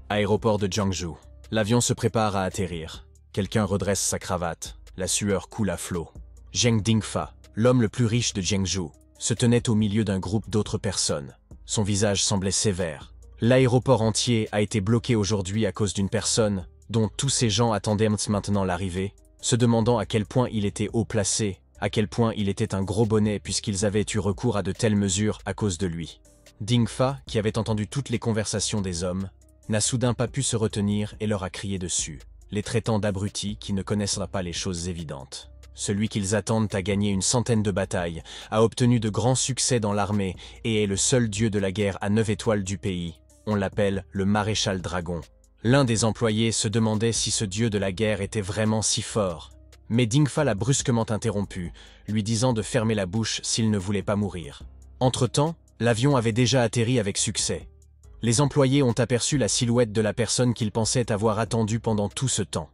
Aéroport de Jiangsu. L'avion se prépare à atterrir. Quelqu'un redresse sa cravate. La sueur coule à flot. Zheng Dingfa, l'homme le plus riche de Jiangsu, se tenait au milieu d'un groupe d'autres personnes. Son visage semblait sévère. L'aéroport entier a été bloqué aujourd'hui à cause d'une personne dont tous ces gens attendaient maintenant l'arrivée, se demandant à quel point il était haut placé, à quel point il était un gros bonnet puisqu'ils avaient eu recours à de telles mesures à cause de lui. Dingfa, qui avait entendu toutes les conversations des hommes, n'a soudain pas pu se retenir et leur a crié dessus, les traitant d'abrutis qui ne connaissent pas les choses évidentes. Celui qu'ils attendent a gagné une centaine de batailles, a obtenu de grands succès dans l'armée et est le seul dieu de la guerre à 9 étoiles du pays. On l'appelle le maréchal dragon. L'un des employés se demandait si ce dieu de la guerre était vraiment si fort. Mais Dingfa l'a brusquement interrompu, lui disant de fermer la bouche s'il ne voulait pas mourir. Entre-temps, l'avion avait déjà atterri avec succès. Les employés ont aperçu la silhouette de la personne qu'ils pensaient avoir attendue pendant tout ce temps.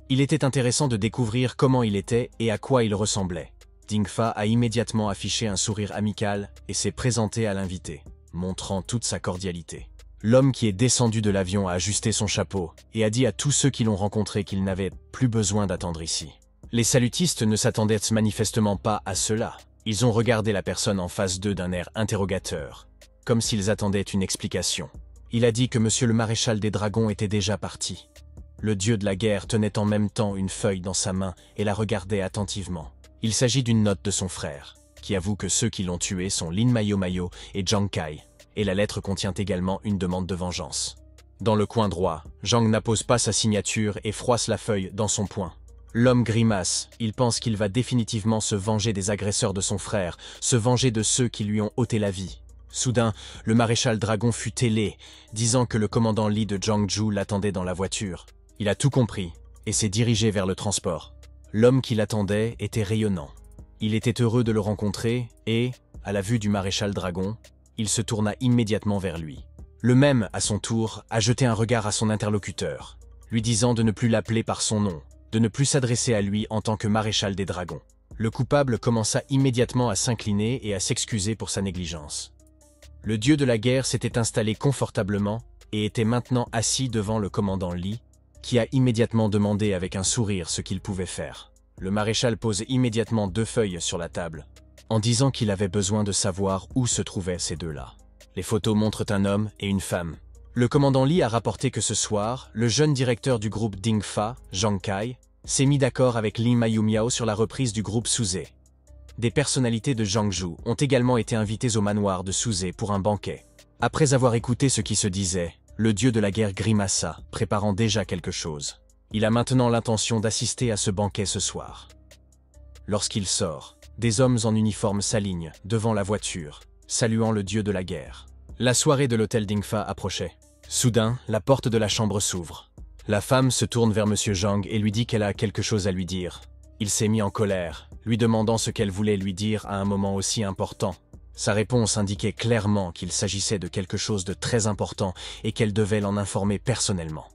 Il était intéressant de découvrir comment il était et à quoi il ressemblait. Dingfa a immédiatement affiché un sourire amical et s'est présenté à l'invité, montrant toute sa cordialité. L'homme qui est descendu de l'avion a ajusté son chapeau et a dit à tous ceux qui l'ont rencontré qu'ils n'avaient plus besoin d'attendre ici. Les salutistes ne s'attendaient manifestement pas à cela. Ils ont regardé la personne en face d'eux d'un air interrogateur, comme s'ils attendaient une explication. Il a dit que monsieur le maréchal des dragons était déjà parti. Le dieu de la guerre tenait en même temps une feuille dans sa main et la regardait attentivement. Il s'agit d'une note de son frère, qui avoue que ceux qui l'ont tué sont Lin Mayo Mayo et Zhang Kai, et la lettre contient également une demande de vengeance. Dans le coin droit, Zhang n'appose pas sa signature et froisse la feuille dans son poing. L'homme grimace, il pense qu'il va définitivement se venger des agresseurs de son frère, se venger de ceux qui lui ont ôté la vie. Soudain, le maréchal dragon fut ailé, disant que le commandant Li de Jiangsu l'attendait dans la voiture. Il a tout compris et s'est dirigé vers le transport. L'homme qui l'attendait était rayonnant. Il était heureux de le rencontrer et, à la vue du maréchal dragon, il se tourna immédiatement vers lui. Le même, à son tour, a jeté un regard à son interlocuteur, lui disant de ne plus l'appeler par son nom, de ne plus s'adresser à lui en tant que maréchal des dragons. Le coupable commença immédiatement à s'incliner et à s'excuser pour sa négligence. Le dieu de la guerre s'était installé confortablement et était maintenant assis devant le commandant Li, qui a immédiatement demandé avec un sourire ce qu'il pouvait faire. Le maréchal pose immédiatement 2 feuilles sur la table, en disant qu'il avait besoin de savoir où se trouvaient ces deux-là. Les photos montrent un homme et une femme. Le commandant Li a rapporté que ce soir, le jeune directeur du groupe Dingfa, Zhang Kai, s'est mis d'accord avec Lin Mayu Miao sur la reprise du groupe Suze. Des personnalités de Jiangsu ont également été invitées au manoir de Suze pour un banquet. Après avoir écouté ce qui se disait, le dieu de la guerre grimaça, préparant déjà quelque chose. Il a maintenant l'intention d'assister à ce banquet ce soir. Lorsqu'il sort, des hommes en uniforme s'alignent devant la voiture, saluant le dieu de la guerre. La soirée de l'hôtel Dingfa approchait. Soudain, la porte de la chambre s'ouvre. La femme se tourne vers monsieur Zhang et lui dit qu'elle a quelque chose à lui dire. Il s'est mis en colère, lui demandant ce qu'elle voulait lui dire à un moment aussi important. Sa réponse indiquait clairement qu'il s'agissait de quelque chose de très important et qu'elle devait l'en informer personnellement.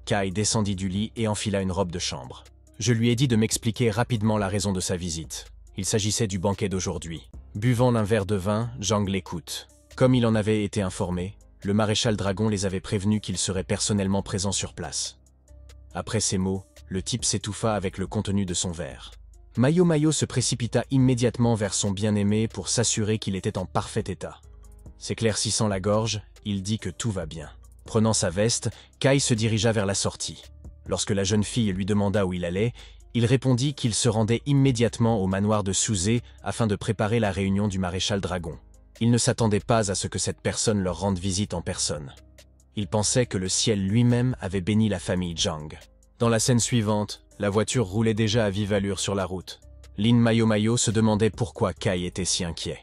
Kai descendit du lit et enfila une robe de chambre. Je lui ai dit de m'expliquer rapidement la raison de sa visite. Il s'agissait du banquet d'aujourd'hui. Buvant un verre de vin, Zhang l'écoute. Comme il en avait été informé, le maréchal dragon les avait prévenus qu'il serait personnellement présent sur place. Après ces mots, le type s'étouffa avec le contenu de son verre. Mayo Mayo se précipita immédiatement vers son bien-aimé pour s'assurer qu'il était en parfait état. S'éclaircissant la gorge, il dit que tout va bien. Prenant sa veste, Kai se dirigea vers la sortie. Lorsque la jeune fille lui demanda où il allait, il répondit qu'il se rendait immédiatement au manoir de Suze afin de préparer la réunion du maréchal dragon. Il ne s'attendait pas à ce que cette personne leur rende visite en personne. Il pensait que le ciel lui-même avait béni la famille Zhang. Dans la scène suivante, la voiture roulait déjà à vive allure sur la route. Lin Mayo Mayo se demandait pourquoi Kai était si inquiet.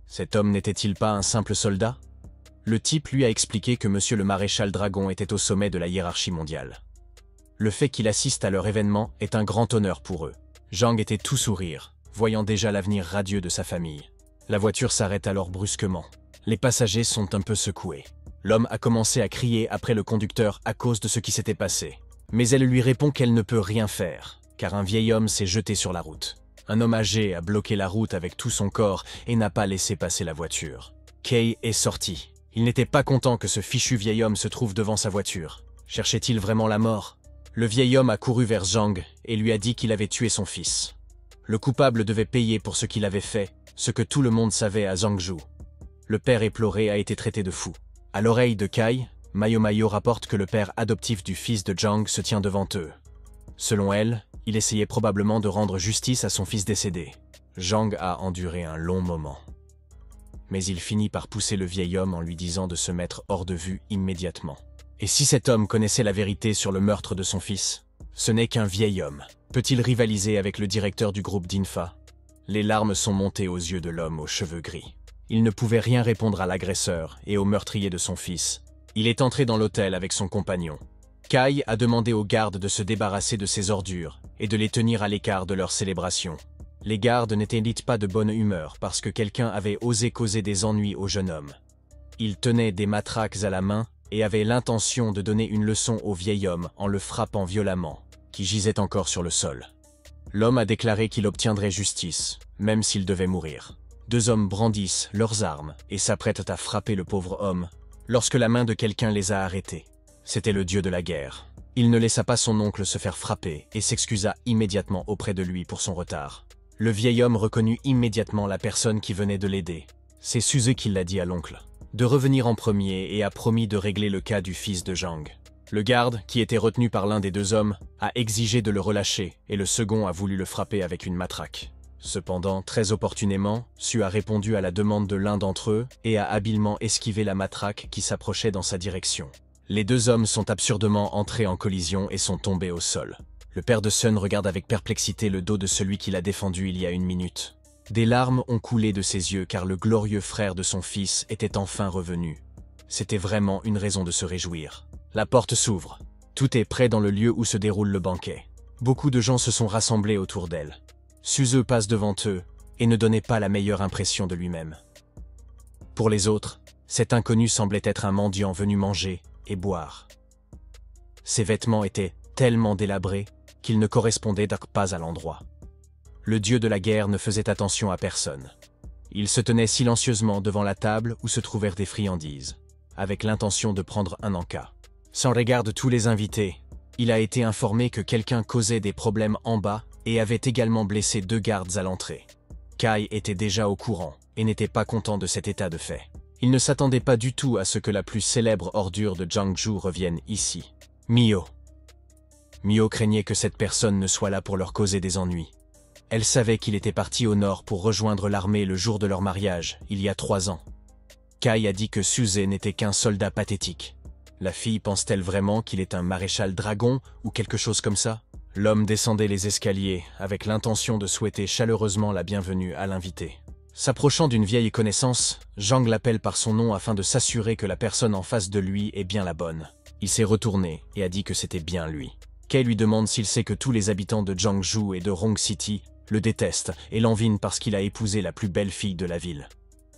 Cet homme n'était-il pas un simple soldat? Le type lui a expliqué que monsieur le maréchal dragon était au sommet de la hiérarchie mondiale. Le fait qu'il assiste à leur événement est un grand honneur pour eux. Zhang était tout sourire, voyant déjà l'avenir radieux de sa famille. La voiture s'arrête alors brusquement. Les passagers sont un peu secoués. L'homme a commencé à crier après le conducteur à cause de ce qui s'était passé. Mais elle lui répond qu'elle ne peut rien faire, car un vieil homme s'est jeté sur la route. Un homme âgé a bloqué la route avec tout son corps et n'a pas laissé passer la voiture. Kei est sorti. Il n'était pas content que ce fichu vieil homme se trouve devant sa voiture. Cherchait-il vraiment la mort? Le vieil homme a couru vers Zhang et lui a dit qu'il avait tué son fils. Le coupable devait payer pour ce qu'il avait fait, ce que tout le monde savait à Zhangzhou. Le père éploré a été traité de fou. À l'oreille de Kai, Mayo rapporte que le père adoptif du fils de Zhang se tient devant eux. Selon elle, il essayait probablement de rendre justice à son fils décédé. Zhang a enduré un long moment. Mais il finit par pousser le vieil homme en lui disant de se mettre hors de vue immédiatement. Et si cet homme connaissait la vérité sur le meurtre de son fils? Ce n'est qu'un vieil homme. Peut-il rivaliser avec le directeur du groupe Dinfa? Les larmes sont montées aux yeux de l'homme aux cheveux gris. Il ne pouvait rien répondre à l'agresseur et au meurtrier de son fils. Il est entré dans l'hôtel avec son compagnon. Kai a demandé aux gardes de se débarrasser de ses ordures et de les tenir à l'écart de leur célébration. Les gardes n'étaient pas de bonne humeur parce que quelqu'un avait osé causer des ennuis au jeune homme. Ils tenaient des matraques à la main et avaient l'intention de donner une leçon au vieil homme en le frappant violemment, qui gisait encore sur le sol. L'homme a déclaré qu'il obtiendrait justice, même s'il devait mourir. Deux hommes brandissent leurs armes et s'apprêtent à frapper le pauvre homme, lorsque la main de quelqu'un les a arrêtés. C'était le dieu de la guerre. Il ne laissa pas son oncle se faire frapper et s'excusa immédiatement auprès de lui pour son retard. Le vieil homme reconnut immédiatement la personne qui venait de l'aider. C'est Suze qui l'a dit à l'oncle, de revenir en premier et a promis de régler le cas du fils de Zhang. Le garde, qui était retenu par l'un des deux hommes, a exigé de le relâcher et le second a voulu le frapper avec une matraque. Cependant, très opportunément, Su a répondu à la demande de l'un d'entre eux et a habilement esquivé la matraque qui s'approchait dans sa direction. Les deux hommes sont absurdement entrés en collision et sont tombés au sol. Le père de Sun regarde avec perplexité le dos de celui qui l'a défendu il y a une minute. Des larmes ont coulé de ses yeux car le glorieux frère de son fils était enfin revenu. C'était vraiment une raison de se réjouir. La porte s'ouvre. Tout est prêt dans le lieu où se déroule le banquet. Beaucoup de gens se sont rassemblés autour d'elle. Suze passe devant eux et ne donnait pas la meilleure impression de lui-même. Pour les autres, cet inconnu semblait être un mendiant venu manger et boire. Ses vêtements étaient tellement délabrés qu'ils ne correspondaient pas à l'endroit. Le dieu de la guerre ne faisait attention à personne. Il se tenait silencieusement devant la table où se trouvèrent des friandises, avec l'intention de prendre un encas. Sans regard de tous les invités, il a été informé que quelqu'un causait des problèmes en bas et avait également blessé deux gardes à l'entrée. Kai était déjà au courant et n'était pas content de cet état de fait. Il ne s'attendait pas du tout à ce que la plus célèbre ordure de Zhangzhou revienne ici. Mio craignait que cette personne ne soit là pour leur causer des ennuis. Elle savait qu'il était parti au nord pour rejoindre l'armée le jour de leur mariage, il y a 3 ans. Kai a dit que Suze n'était qu'un soldat pathétique. La fille pense-t-elle vraiment qu'il est un maréchal dragon ou quelque chose comme ça? L'homme descendait les escaliers avec l'intention de souhaiter chaleureusement la bienvenue à l'invité. S'approchant d'une vieille connaissance, Zhang l'appelle par son nom afin de s'assurer que la personne en face de lui est bien la bonne. Il s'est retourné et a dit que c'était bien lui. Kai lui demande s'il sait que tous les habitants de Zhangzhou et de Rong City le détestent et l'envinent parce qu'il a épousé la plus belle fille de la ville.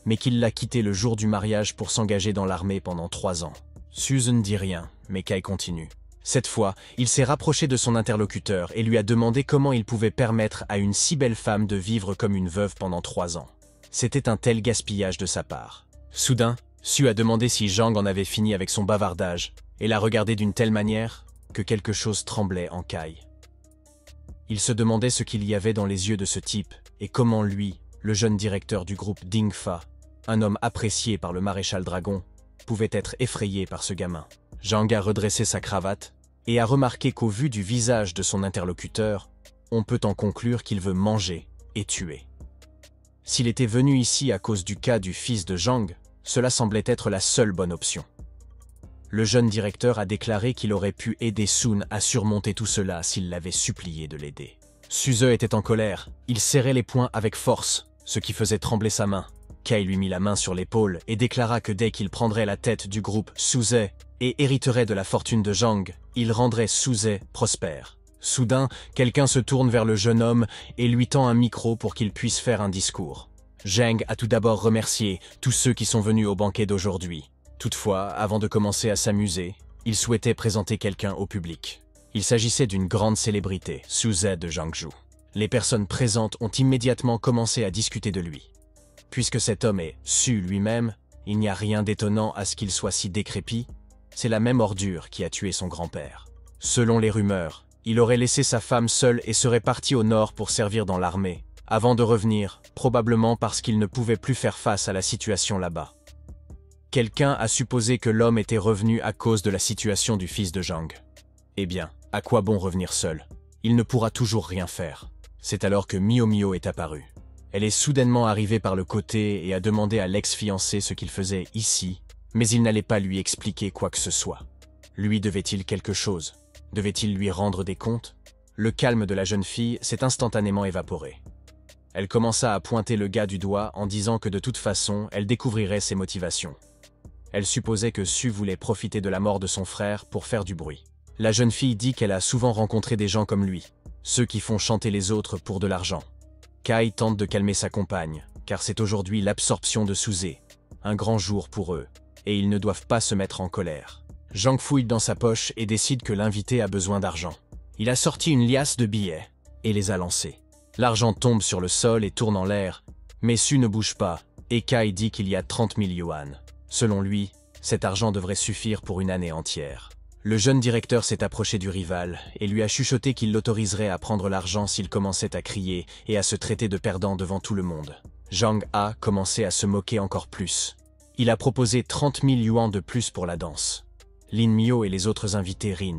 Mais qu'il l'a quitté le jour du mariage pour s'engager dans l'armée pendant 3 ans. Suze ne dit rien, mais Kai continue. Cette fois, il s'est rapproché de son interlocuteur et lui a demandé comment il pouvait permettre à une si belle femme de vivre comme une veuve pendant 3 ans. C'était un tel gaspillage de sa part. Soudain, Su a demandé si Zhang en avait fini avec son bavardage, et l'a regardé d'une telle manière que quelque chose tremblait en Kai. Il se demandait ce qu'il y avait dans les yeux de ce type, et comment lui, le jeune directeur du groupe Dingfa, un homme apprécié par le maréchal Dragon, pouvait être effrayé par ce gamin. Zhang a redressé sa cravate, et a remarqué qu'au vu du visage de son interlocuteur, on peut en conclure qu'il veut manger et tuer. S'il était venu ici à cause du cas du fils de Zhang, cela semblait être la seule bonne option. Le jeune directeur a déclaré qu'il aurait pu aider Sun à surmonter tout cela s'il l'avait supplié de l'aider. Suze était en colère, il serrait les poings avec force, ce qui faisait trembler sa main. Kai lui mit la main sur l'épaule et déclara que dès qu'il prendrait la tête du groupe Suze et hériterait de la fortune de Zhang, il rendrait Suze prospère. Soudain, quelqu'un se tourne vers le jeune homme et lui tend un micro pour qu'il puisse faire un discours. Zhang a tout d'abord remercié tous ceux qui sont venus au banquet d'aujourd'hui. Toutefois, avant de commencer à s'amuser, il souhaitait présenter quelqu'un au public. Il s'agissait d'une grande célébrité, Suze de Zhangzhou. Les personnes présentes ont immédiatement commencé à discuter de lui. Puisque cet homme est Su lui-même, Il n'y a rien d'étonnant à ce qu'il soit si décrépit. C'est la même ordure qui a tué son grand-père. Selon les rumeurs, il aurait laissé sa femme seule et serait parti au nord pour servir dans l'armée, avant de revenir, probablement parce qu'il ne pouvait plus faire face à la situation là-bas. Quelqu'un a supposé que l'homme était revenu à cause de la situation du fils de Zhang. Eh bien, à quoi bon revenir seul? Il ne pourra toujours rien faire. C'est alors que Miao Miao est apparue. Elle est soudainement arrivée par le côté et a demandé à l'ex-fiancé ce qu'il faisait ici, mais il n'allait pas lui expliquer quoi que ce soit. Lui devait-il quelque chose? Devait-il lui rendre des comptes? Le calme de la jeune fille s'est instantanément évaporé. Elle commença à pointer le gars du doigt en disant que de toute façon, elle découvrirait ses motivations. Elle supposait que Su voulait profiter de la mort de son frère pour faire du bruit. La jeune fille dit qu'elle a souvent rencontré des gens comme lui, ceux qui font chanter les autres pour de l'argent. Kai tente de calmer sa compagne, car c'est aujourd'hui l'absorption de Suze, un grand jour pour eux, et ils ne doivent pas se mettre en colère. Zhang fouille dans sa poche et décide que l'invité a besoin d'argent. Il a sorti une liasse de billets et les a lancés. L'argent tombe sur le sol et tourne en l'air, mais Su ne bouge pas, et Kai dit qu'il y a 30 000 yuan. Selon lui, cet argent devrait suffire pour une année entière. Le jeune directeur s'est approché du rival et lui a chuchoté qu'il l'autoriserait à prendre l'argent s'il commençait à crier et à se traiter de perdant devant tout le monde. Zhang a commencé à se moquer encore plus. Il a proposé 30 000 yuan de plus pour la danse. Lin Miao et les autres invités rient.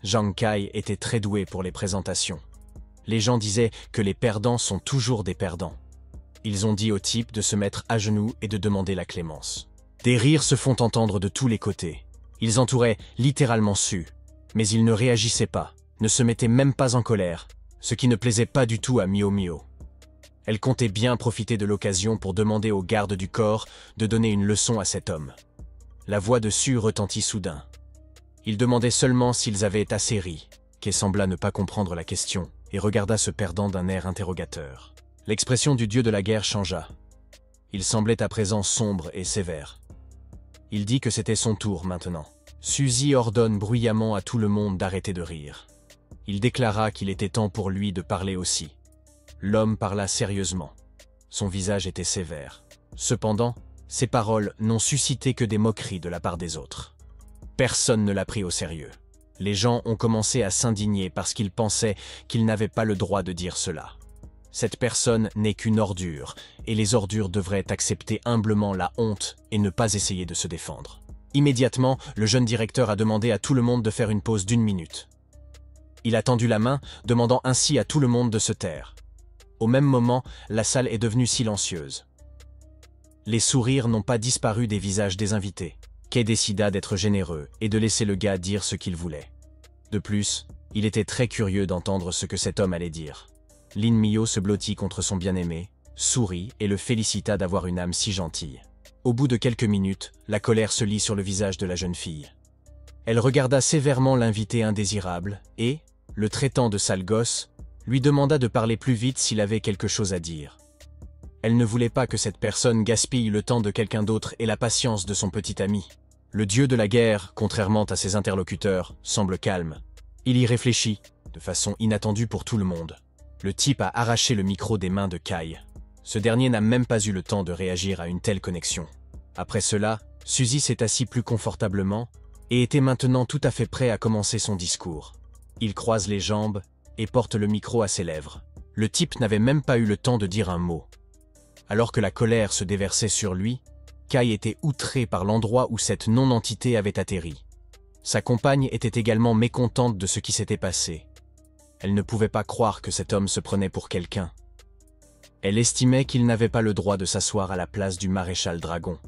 Zhang Kai était très doué pour les présentations. Les gens disaient que les perdants sont toujours des perdants. Ils ont dit au type de se mettre à genoux et de demander la clémence. Des rires se font entendre de tous les côtés. Ils entouraient littéralement Su, mais ils ne réagissaient pas, ne se mettaient même pas en colère, ce qui ne plaisait pas du tout à Miao Miao. Elle comptait bien profiter de l'occasion pour demander aux gardes du corps de donner une leçon à cet homme. La voix de Su retentit soudain. Il demandait seulement s'ils avaient assez ri, Kay sembla ne pas comprendre la question et regarda ce perdant d'un air interrogateur. L'expression du dieu de la guerre changea. Il semblait à présent sombre et sévère. Il dit que c'était son tour maintenant. Suzy ordonne bruyamment à tout le monde d'arrêter de rire. Il déclara qu'il était temps pour lui de parler aussi. L'homme parla sérieusement. Son visage était sévère. Cependant, ses paroles n'ont suscité que des moqueries de la part des autres. Personne ne l'a pris au sérieux. Les gens ont commencé à s'indigner parce qu'ils pensaient qu'ils n'avaient pas le droit de dire cela. Cette personne n'est qu'une ordure, et les ordures devraient accepter humblement la honte et ne pas essayer de se défendre. Immédiatement, le jeune directeur a demandé à tout le monde de faire une pause d'1 minute. Il a tendu la main, demandant ainsi à tout le monde de se taire. Au même moment, la salle est devenue silencieuse. Les sourires n'ont pas disparu des visages des invités. Kay décida d'être généreux et de laisser le gars dire ce qu'il voulait. De plus, il était très curieux d'entendre ce que cet homme allait dire. Lin Miao se blottit contre son bien-aimé, sourit et le félicita d'avoir une âme si gentille. Au bout de quelques minutes, la colère se lit sur le visage de la jeune fille. Elle regarda sévèrement l'invité indésirable et, le traitant de sale gosse, lui demanda de parler plus vite s'il avait quelque chose à dire. Elle ne voulait pas que cette personne gaspille le temps de quelqu'un d'autre et la patience de son petit ami. Le dieu de la guerre, contrairement à ses interlocuteurs, semble calme. Il y réfléchit, de façon inattendue pour tout le monde. Le type a arraché le micro des mains de Kai. Ce dernier n'a même pas eu le temps de réagir à une telle connexion. Après cela, Suzy s'est assis plus confortablement et était maintenant tout à fait prêt à commencer son discours. Il croise les jambes et porte le micro à ses lèvres. Le type n'avait même pas eu le temps de dire un mot. Alors que la colère se déversait sur lui, Kai était outré par l'endroit où cette non-entité avait atterri. Sa compagne était également mécontente de ce qui s'était passé. Elle ne pouvait pas croire que cet homme se prenait pour quelqu'un. Elle estimait qu'il n'avait pas le droit de s'asseoir à la place du maréchal Dragon.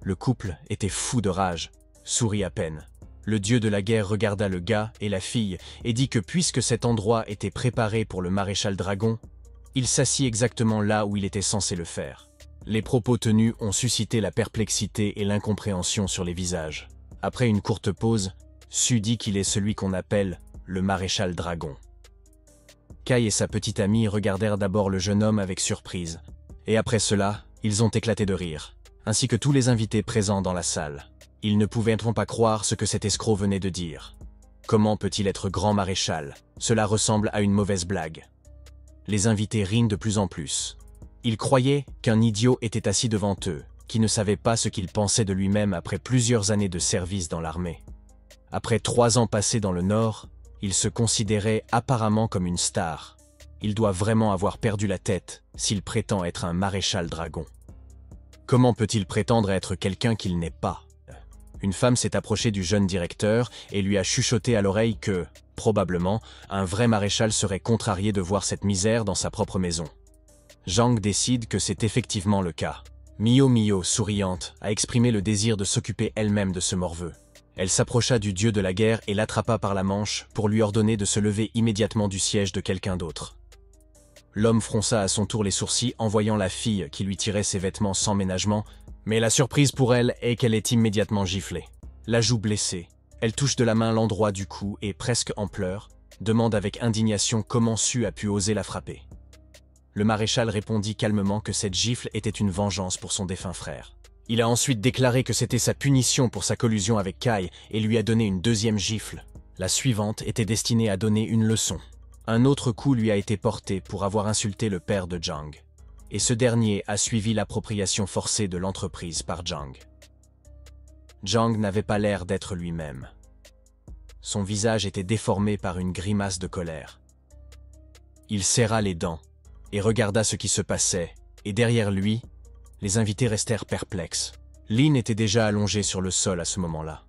Le couple était fou de rage, sourit à peine. Le dieu de la guerre regarda le gars et la fille et dit que puisque cet endroit était préparé pour le maréchal Dragon, il s'assit exactement là où il était censé le faire. Les propos tenus ont suscité la perplexité et l'incompréhension sur les visages. Après une courte pause, Su dit qu'il est celui qu'on appelle le maréchal Dragon. Kai et sa petite amie regardèrent d'abord le jeune homme avec surprise, et après cela, ils ont éclaté de rire, ainsi que tous les invités présents dans la salle. Ils ne pouvaient pas croire ce que cet escroc venait de dire. Comment peut-il être grand maréchal? Cela ressemble à une mauvaise blague. Les invités rient de plus en plus. Ils croyaient qu'un idiot était assis devant eux, qui ne savait pas ce qu'il pensait de lui-même après plusieurs années de service dans l'armée. Après 3 ans passés dans le Nord, il se considérait apparemment comme une star. Il doit vraiment avoir perdu la tête s'il prétend être un maréchal dragon. Comment peut-il prétendre être quelqu'un qu'il n'est pas? Une femme s'est approchée du jeune directeur et lui a chuchoté à l'oreille que, probablement, un vrai maréchal serait contrarié de voir cette misère dans sa propre maison. Zhang décide que c'est effectivement le cas. Miao Miao, souriante, a exprimé le désir de s'occuper elle-même de ce morveux. Elle s'approcha du dieu de la guerre et l'attrapa par la manche pour lui ordonner de se lever immédiatement du siège de quelqu'un d'autre. L'homme fronça à son tour les sourcils en voyant la fille qui lui tirait ses vêtements sans ménagement, mais la surprise pour elle est qu'elle est immédiatement giflée. La joue blessée, elle touche de la main l'endroit du cou et, presque en pleurs, demande avec indignation comment Su a pu oser la frapper. Le maréchal répondit calmement que cette gifle était une vengeance pour son défunt frère. Il a ensuite déclaré que c'était sa punition pour sa collusion avec Kai et lui a donné une deuxième gifle. La suivante était destinée à donner une leçon. Un autre coup lui a été porté pour avoir insulté le père de Zhang. Et ce dernier a suivi l'appropriation forcée de l'entreprise par Zhang. Zhang n'avait pas l'air d'être lui-même. Son visage était déformé par une grimace de colère. Il serra les dents et regarda ce qui se passait, et derrière lui, les invités restèrent perplexes. Lin était déjà allongé sur le sol à ce moment-là.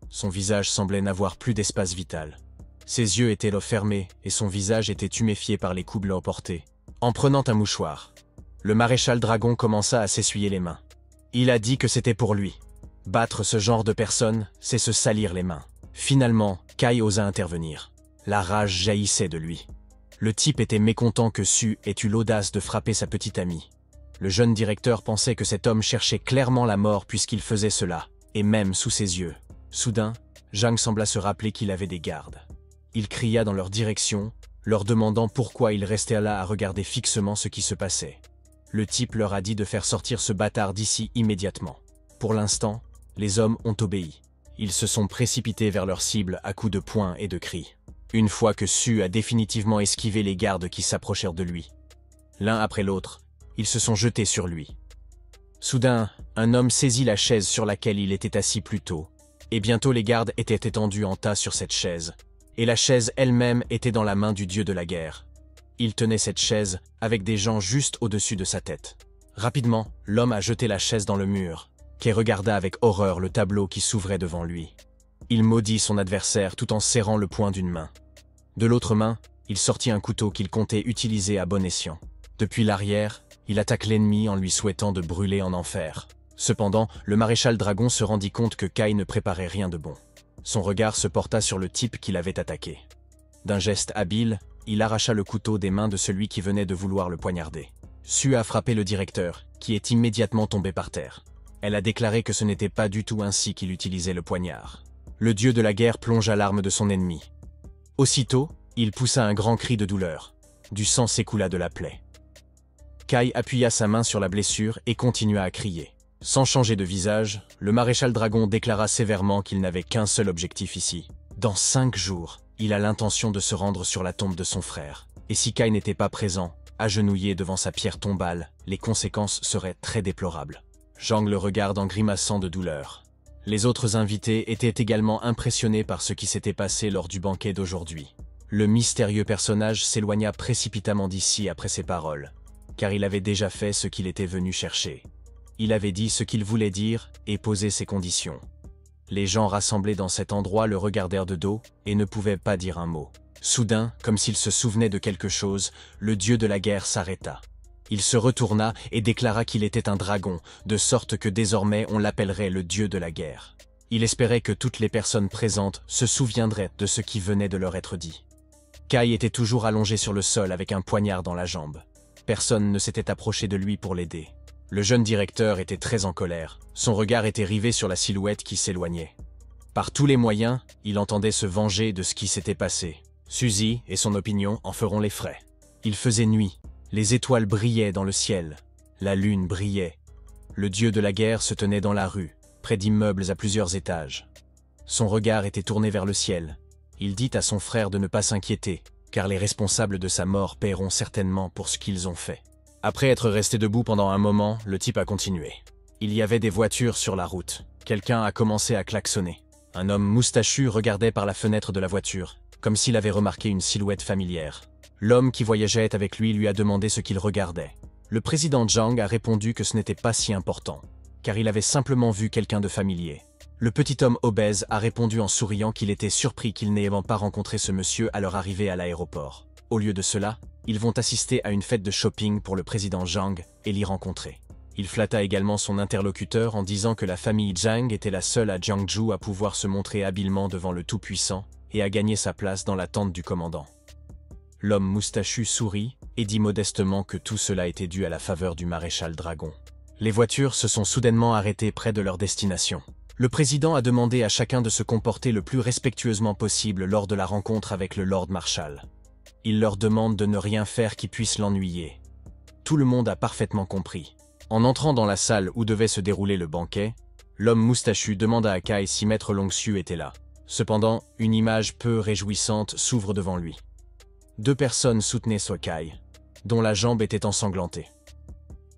Son visage semblait n'avoir plus d'espace vital. Ses yeux étaient fermés et son visage était tuméfié par les coups blancs portés. En prenant un mouchoir, le maréchal dragon commença à s'essuyer les mains. Il a dit que c'était pour lui. Battre ce genre de personne, c'est se salir les mains. Finalement, Kai osa intervenir. La rage jaillissait de lui. Le type était mécontent que Su ait eu l'audace de frapper sa petite amie. Le jeune directeur pensait que cet homme cherchait clairement la mort puisqu'il faisait cela, et même sous ses yeux. Soudain, Zhang sembla se rappeler qu'il avait des gardes. Il cria dans leur direction, leur demandant pourquoi ils restaient là à regarder fixement ce qui se passait. Le type leur a dit de faire sortir ce bâtard d'ici immédiatement. Pour l'instant, les hommes ont obéi. Ils se sont précipités vers leur cible à coups de poing et de cris. Une fois que Su a définitivement esquivé les gardes qui s'approchèrent de lui. L'un après l'autre, ils se sont jetés sur lui. Soudain, un homme saisit la chaise sur laquelle il était assis plus tôt, et bientôt les gardes étaient étendus en tas sur cette chaise, et la chaise elle-même était dans la main du dieu de la guerre. Il tenait cette chaise avec des gens juste au-dessus de sa tête. Rapidement, l'homme a jeté la chaise dans le mur, qui regarda avec horreur le tableau qui s'ouvrait devant lui. Il maudit son adversaire tout en serrant le poing d'une main. De l'autre main, il sortit un couteau qu'il comptait utiliser à bon escient. Depuis l'arrière, il attaque l'ennemi en lui souhaitant de brûler en enfer. Cependant, le maréchal dragon se rendit compte que Kai ne préparait rien de bon. Son regard se porta sur le type qui l'avait attaqué. D'un geste habile, il arracha le couteau des mains de celui qui venait de vouloir le poignarder. Su a frappé le directeur, qui est immédiatement tombé par terre. Elle a déclaré que ce n'était pas du tout ainsi qu'il utilisait le poignard. Le dieu de la guerre plongea l'arme de son ennemi. Aussitôt, il poussa un grand cri de douleur. Du sang s'écoula de la plaie. Kai appuya sa main sur la blessure et continua à crier. Sans changer de visage, le maréchal dragon déclara sévèrement qu'il n'avait qu'un seul objectif ici. Dans 5 jours, il a l'intention de se rendre sur la tombe de son frère. Et si Kai n'était pas présent, agenouillé devant sa pierre tombale, les conséquences seraient très déplorables. Zhang le regarde en grimaçant de douleur. Les autres invités étaient également impressionnés par ce qui s'était passé lors du banquet d'aujourd'hui. Le mystérieux personnage s'éloigna précipitamment d'ici après ces paroles, car il avait déjà fait ce qu'il était venu chercher. Il avait dit ce qu'il voulait dire et posé ses conditions. Les gens rassemblés dans cet endroit le regardèrent de dos et ne pouvaient pas dire un mot. Soudain, comme s'il se souvenait de quelque chose, le dieu de la guerre s'arrêta. Il se retourna et déclara qu'il était un dragon, de sorte que désormais on l'appellerait le dieu de la guerre. Il espérait que toutes les personnes présentes se souviendraient de ce qui venait de leur être dit. Kai était toujours allongé sur le sol avec un poignard dans la jambe. Personne ne s'était approché de lui pour l'aider. Le jeune directeur était très en colère. Son regard était rivé sur la silhouette qui s'éloignait. Par tous les moyens, il entendait se venger de ce qui s'était passé. Suzy et son opinion en feront les frais. Il faisait nuit. Les étoiles brillaient dans le ciel. La lune brillait. Le dieu de la guerre se tenait dans la rue, près d'immeubles à plusieurs étages. Son regard était tourné vers le ciel. Il dit à son frère de ne pas s'inquiéter, car les responsables de sa mort paieront certainement pour ce qu'ils ont fait. Après être resté debout pendant un moment, le type a continué. Il y avait des voitures sur la route. Quelqu'un a commencé à klaxonner. Un homme moustachu regardait par la fenêtre de la voiture, comme s'il avait remarqué une silhouette familière. L'homme qui voyageait avec lui a demandé ce qu'il regardait. Le président Zhang a répondu que ce n'était pas si important, car il avait simplement vu quelqu'un de familier. Le petit homme obèse a répondu en souriant qu'il était surpris qu'ils n'aient pas rencontré ce monsieur à leur arrivée à l'aéroport. Au lieu de cela, ils vont assister à une fête de shopping pour le président Zhang et l'y rencontrer. Il flatta également son interlocuteur en disant que la famille Zhang était la seule à Jiangsu à pouvoir se montrer habilement devant le Tout-Puissant et à gagner sa place dans la tente du commandant. L'homme moustachu sourit et dit modestement que tout cela était dû à la faveur du maréchal Dragon. Les voitures se sont soudainement arrêtées près de leur destination. Le président a demandé à chacun de se comporter le plus respectueusement possible lors de la rencontre avec le Lord Marshal. Il leur demande de ne rien faire qui puisse l'ennuyer. Tout le monde a parfaitement compris. En entrant dans la salle où devait se dérouler le banquet, l'homme moustachu demanda à Kai si Maître Longsu était là. Cependant, une image peu réjouissante s'ouvre devant lui. 2 personnes soutenaient Kai, dont la jambe était ensanglantée.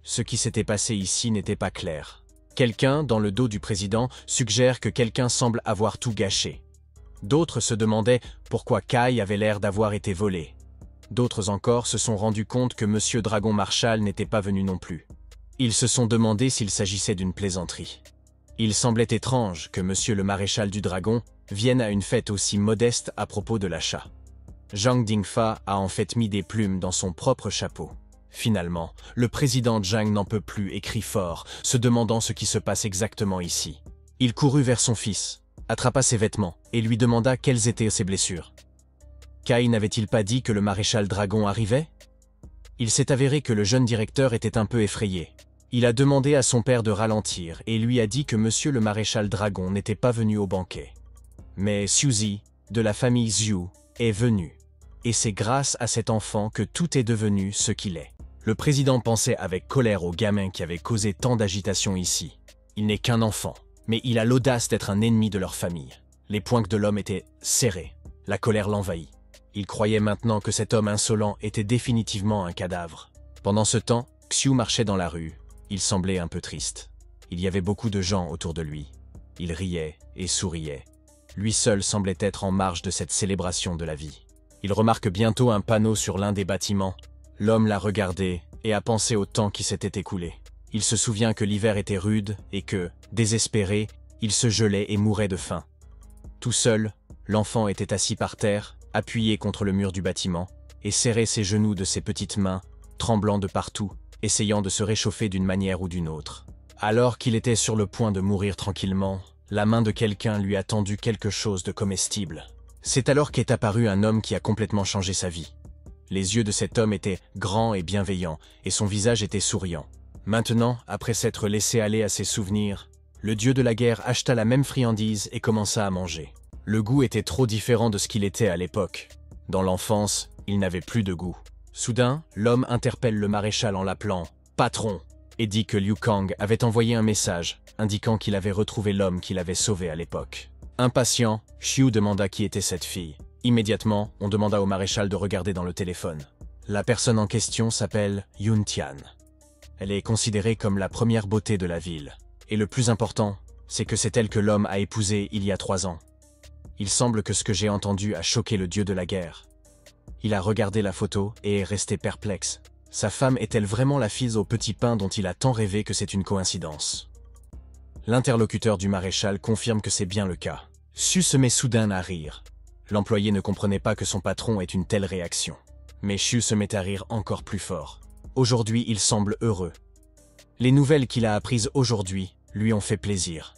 Ce qui s'était passé ici n'était pas clair. Quelqu'un, dans le dos du président, suggère que quelqu'un semble avoir tout gâché. D'autres se demandaient pourquoi Kai avait l'air d'avoir été volé. D'autres encore se sont rendus compte que Monsieur Dragon Marshal n'était pas venu non plus. Ils se sont demandé s'il s'agissait d'une plaisanterie. Il semblait étrange que Monsieur le Maréchal du Dragon vienne à une fête aussi modeste à propos de l'achat. Zhang Dingfa a en fait mis des plumes dans son propre chapeau. Finalement, le président Zhang n'en peut plus et crie fort, se demandant ce qui se passe exactement ici. Il courut vers son fils, attrapa ses vêtements et lui demanda quelles étaient ses blessures. Kai n'avait-il pas dit que le maréchal Dragon arrivait? Il s'est avéré que le jeune directeur était un peu effrayé. Il a demandé à son père de ralentir et lui a dit que Monsieur le maréchal Dragon n'était pas venu au banquet. Mais Suzy, de la famille Zhu, est venu. Et c'est grâce à cet enfant que tout est devenu ce qu'il est. Le président pensait avec colère au gamin qui avait causé tant d'agitation ici. Il n'est qu'un enfant, mais il a l'audace d'être un ennemi de leur famille. Les poings de l'homme étaient serrés. La colère l'envahit. Il croyait maintenant que cet homme insolent était définitivement un cadavre. Pendant ce temps, Xiu marchait dans la rue. Il semblait un peu triste. Il y avait beaucoup de gens autour de lui. Il riait et souriait. Lui seul semblait être en marge de cette célébration de la vie. Il remarque bientôt un panneau sur l'un des bâtiments. L'homme l'a regardé et a pensé au temps qui s'était écoulé. Il se souvient que l'hiver était rude et que, désespéré, il se gelait et mourait de faim. Tout seul, l'enfant était assis par terre, appuyé contre le mur du bâtiment, et serrait ses genoux de ses petites mains, tremblant de partout, essayant de se réchauffer d'une manière ou d'une autre. Alors qu'il était sur le point de mourir tranquillement, la main de quelqu'un lui a tendu quelque chose de comestible. C'est alors qu'est apparu un homme qui a complètement changé sa vie. Les yeux de cet homme étaient grands et bienveillants, et son visage était souriant. Maintenant, après s'être laissé aller à ses souvenirs, le dieu de la guerre acheta la même friandise et commença à manger. Le goût était trop différent de ce qu'il était à l'époque. Dans l'enfance, il n'avait plus de goût. Soudain, l'homme interpelle le maréchal en l'appelant « Patron » et dit que Liu Kang avait envoyé un message indiquant qu'il avait retrouvé l'homme qu'il avait sauvé à l'époque. Impatient, Xiu demanda qui était cette fille. Immédiatement, on demanda au maréchal de regarder dans le téléphone. La personne en question s'appelle Yun Tian. Elle est considérée comme la première beauté de la ville. Et le plus important, c'est que c'est elle que l'homme a épousée il y a 3 ans. Il semble que ce que j'ai entendu a choqué le dieu de la guerre. Il a regardé la photo et est resté perplexe. Sa femme est-elle vraiment la fille au petit pain dont il a tant rêvé que c'est une coïncidence? L'interlocuteur du maréchal confirme que c'est bien le cas. Su se met soudain à rire. L'employé ne comprenait pas que son patron ait une telle réaction. Mais Xu se met à rire encore plus fort. Aujourd'hui, il semble heureux. Les nouvelles qu'il a apprises aujourd'hui lui ont fait plaisir.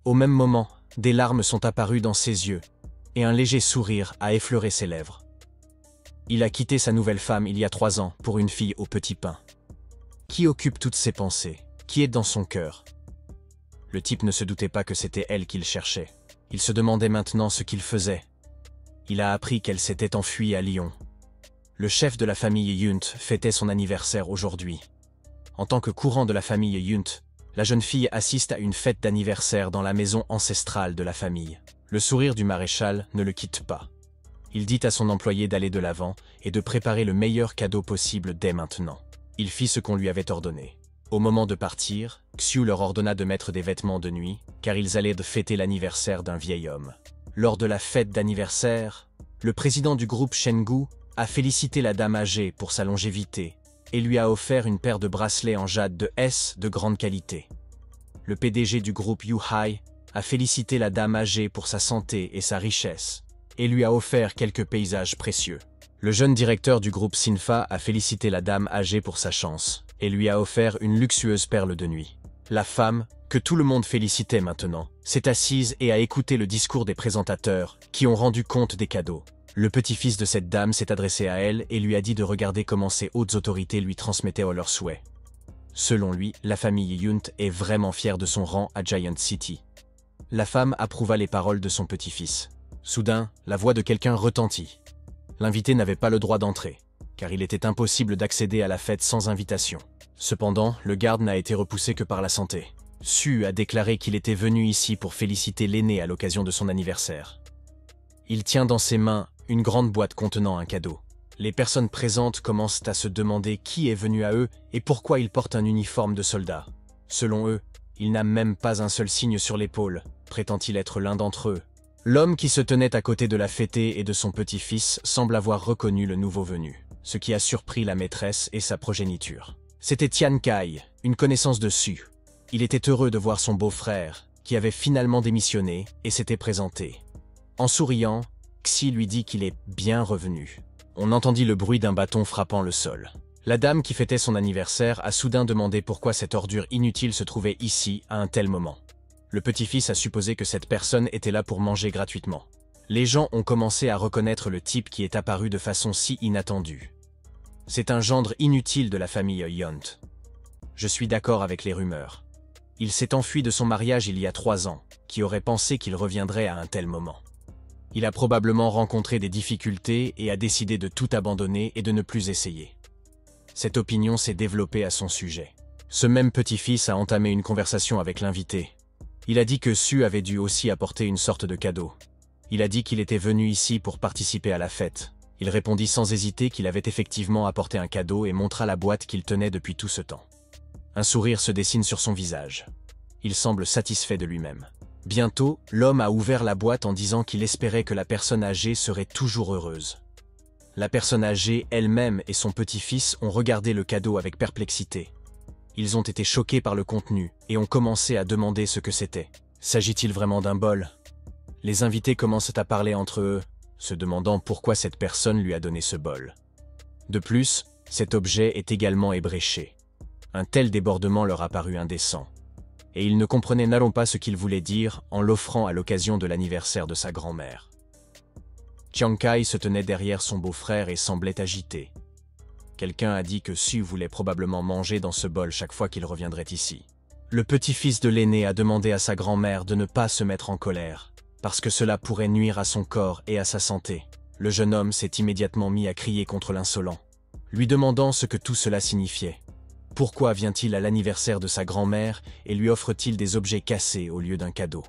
Au même moment, des larmes sont apparues dans ses yeux, et un léger sourire a effleuré ses lèvres. Il a quitté sa nouvelle femme il y a 3 ans pour une fille au petit pain. Qui occupe toutes ses pensées? Qui est dans son cœur? Le type ne se doutait pas que c'était elle qu'il cherchait. Il se demandait maintenant ce qu'il faisait. Il a appris qu'elle s'était enfuie à Lyon. Le chef de la famille Yunt fêtait son anniversaire aujourd'hui. En tant que courant de la famille Yunt, la jeune fille assiste à une fête d'anniversaire dans la maison ancestrale de la famille. Le sourire du maréchal ne le quitte pas. Il dit à son employé d'aller de l'avant et de préparer le meilleur cadeau possible dès maintenant. Il fit ce qu'on lui avait ordonné. Au moment de partir, Xiu leur ordonna de mettre des vêtements de nuit, car ils allaient fêter l'anniversaire d'un vieil homme. Lors de la fête d'anniversaire, le président du groupe Shengu a félicité la dame âgée pour sa longévité et lui a offert une paire de bracelets en jade de S de grande qualité. Le PDG du groupe Yuhai a félicité la dame âgée pour sa santé et sa richesse et lui a offert quelques paysages précieux. Le jeune directeur du groupe Sinfa a félicité la dame âgée pour sa chance et lui a offert une luxueuse perle de nuit. La femme, que tout le monde félicitait maintenant, s'est assise et a écouté le discours des présentateurs qui ont rendu compte des cadeaux. Le petit-fils de cette dame s'est adressé à elle et lui a dit de regarder comment ses hautes autorités lui transmettaient leurs souhaits. Selon lui, la famille Yunt est vraiment fière de son rang à Giant City. La femme approuva les paroles de son petit-fils. Soudain, la voix de quelqu'un retentit. L'invité n'avait pas le droit d'entrer, car il était impossible d'accéder à la fête sans invitation. Cependant, le garde n'a été repoussé que par la santé. Su a déclaré qu'il était venu ici pour féliciter l'aîné à l'occasion de son anniversaire. Il tient dans ses mains une grande boîte contenant un cadeau. Les personnes présentes commencent à se demander qui est venu à eux et pourquoi il porte un uniforme de soldat. Selon eux, il n'a même pas un seul signe sur l'épaule, prétend-il être l'un d'entre eux. L'homme qui se tenait à côté de la fêtée et de son petit-fils semble avoir reconnu le nouveau venu, ce qui a surpris la maîtresse et sa progéniture. C'était Tian Kai, une connaissance de Su. Il était heureux de voir son beau-frère, qui avait finalement démissionné et s'était présenté. En souriant, Xi lui dit qu'il est bien revenu. On entendit le bruit d'un bâton frappant le sol. La dame qui fêtait son anniversaire a soudain demandé pourquoi cette ordure inutile se trouvait ici à un tel moment. Le petit-fils a supposé que cette personne était là pour manger gratuitement. Les gens ont commencé à reconnaître le type qui est apparu de façon si inattendue. C'est un gendre inutile de la famille Yunt. Je suis d'accord avec les rumeurs. Il s'est enfui de son mariage il y a 3 ans, qui aurait pensé qu'il reviendrait à un tel moment. Il a probablement rencontré des difficultés et a décidé de tout abandonner et de ne plus essayer. Cette opinion s'est développée à son sujet. Ce même petit-fils a entamé une conversation avec l'invité. Il a dit que Su avait dû aussi apporter une sorte de cadeau. Il a dit qu'il était venu ici pour participer à la fête. Il répondit sans hésiter qu'il avait effectivement apporté un cadeau et montra la boîte qu'il tenait depuis tout ce temps. Un sourire se dessine sur son visage. Il semble satisfait de lui-même. Bientôt, l'homme a ouvert la boîte en disant qu'il espérait que la personne âgée serait toujours heureuse. La personne âgée elle-même et son petit-fils ont regardé le cadeau avec perplexité. Ils ont été choqués par le contenu et ont commencé à demander ce que c'était. S'agit-il vraiment d'un bol? Les invités commencent à parler entre eux, se demandant pourquoi cette personne lui a donné ce bol. De plus, cet objet est également ébréché. Un tel débordement leur a paru indécent. Et ils ne comprenaient n'allons pas ce qu'il voulait dire en l'offrant à l'occasion de l'anniversaire de sa grand-mère. Chiang Kai se tenait derrière son beau-frère et semblait agité. Quelqu'un a dit que Su voulait probablement manger dans ce bol chaque fois qu'il reviendrait ici. Le petit-fils de l'aîné a demandé à sa grand-mère de ne pas se mettre en colère, parce que cela pourrait nuire à son corps et à sa santé. Le jeune homme s'est immédiatement mis à crier contre l'insolent, lui demandant ce que tout cela signifiait. Pourquoi vient-il à l'anniversaire de sa grand-mère et lui offre-t-il des objets cassés au lieu d'un cadeau?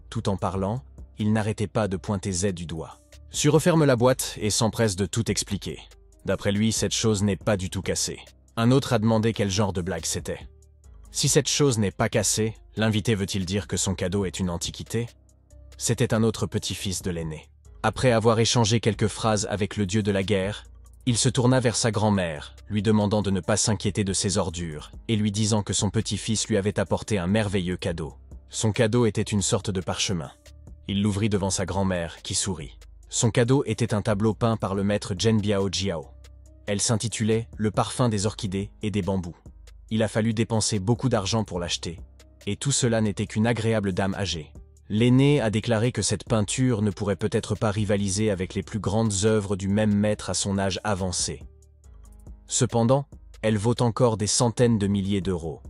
Tout en parlant, il n'arrêtait pas de pointer Z du doigt. Su referme la boîte et s'empresse de tout expliquer. D'après lui, cette chose n'est pas du tout cassée. Un autre a demandé quel genre de blague c'était. Si cette chose n'est pas cassée, l'invité veut-il dire que son cadeau est une antiquité? C'était un autre petit-fils de l'aîné. Après avoir échangé quelques phrases avec le dieu de la guerre, il se tourna vers sa grand-mère, lui demandant de ne pas s'inquiéter de ses ordures, et lui disant que son petit-fils lui avait apporté un merveilleux cadeau. Son cadeau était une sorte de parchemin. Il l'ouvrit devant sa grand-mère, qui sourit. Son cadeau était un tableau peint par le maître Zhen Biao Jiao. Elle s'intitulait « Le parfum des orchidées et des bambous ». Il a fallu dépenser beaucoup d'argent pour l'acheter, et tout cela n'était qu'une agréable dame âgée. L'aîné a déclaré que cette peinture ne pourrait peut-être pas rivaliser avec les plus grandes œuvres du même maître à son âge avancé. Cependant, elle vaut encore des centaines de milliers d'euros.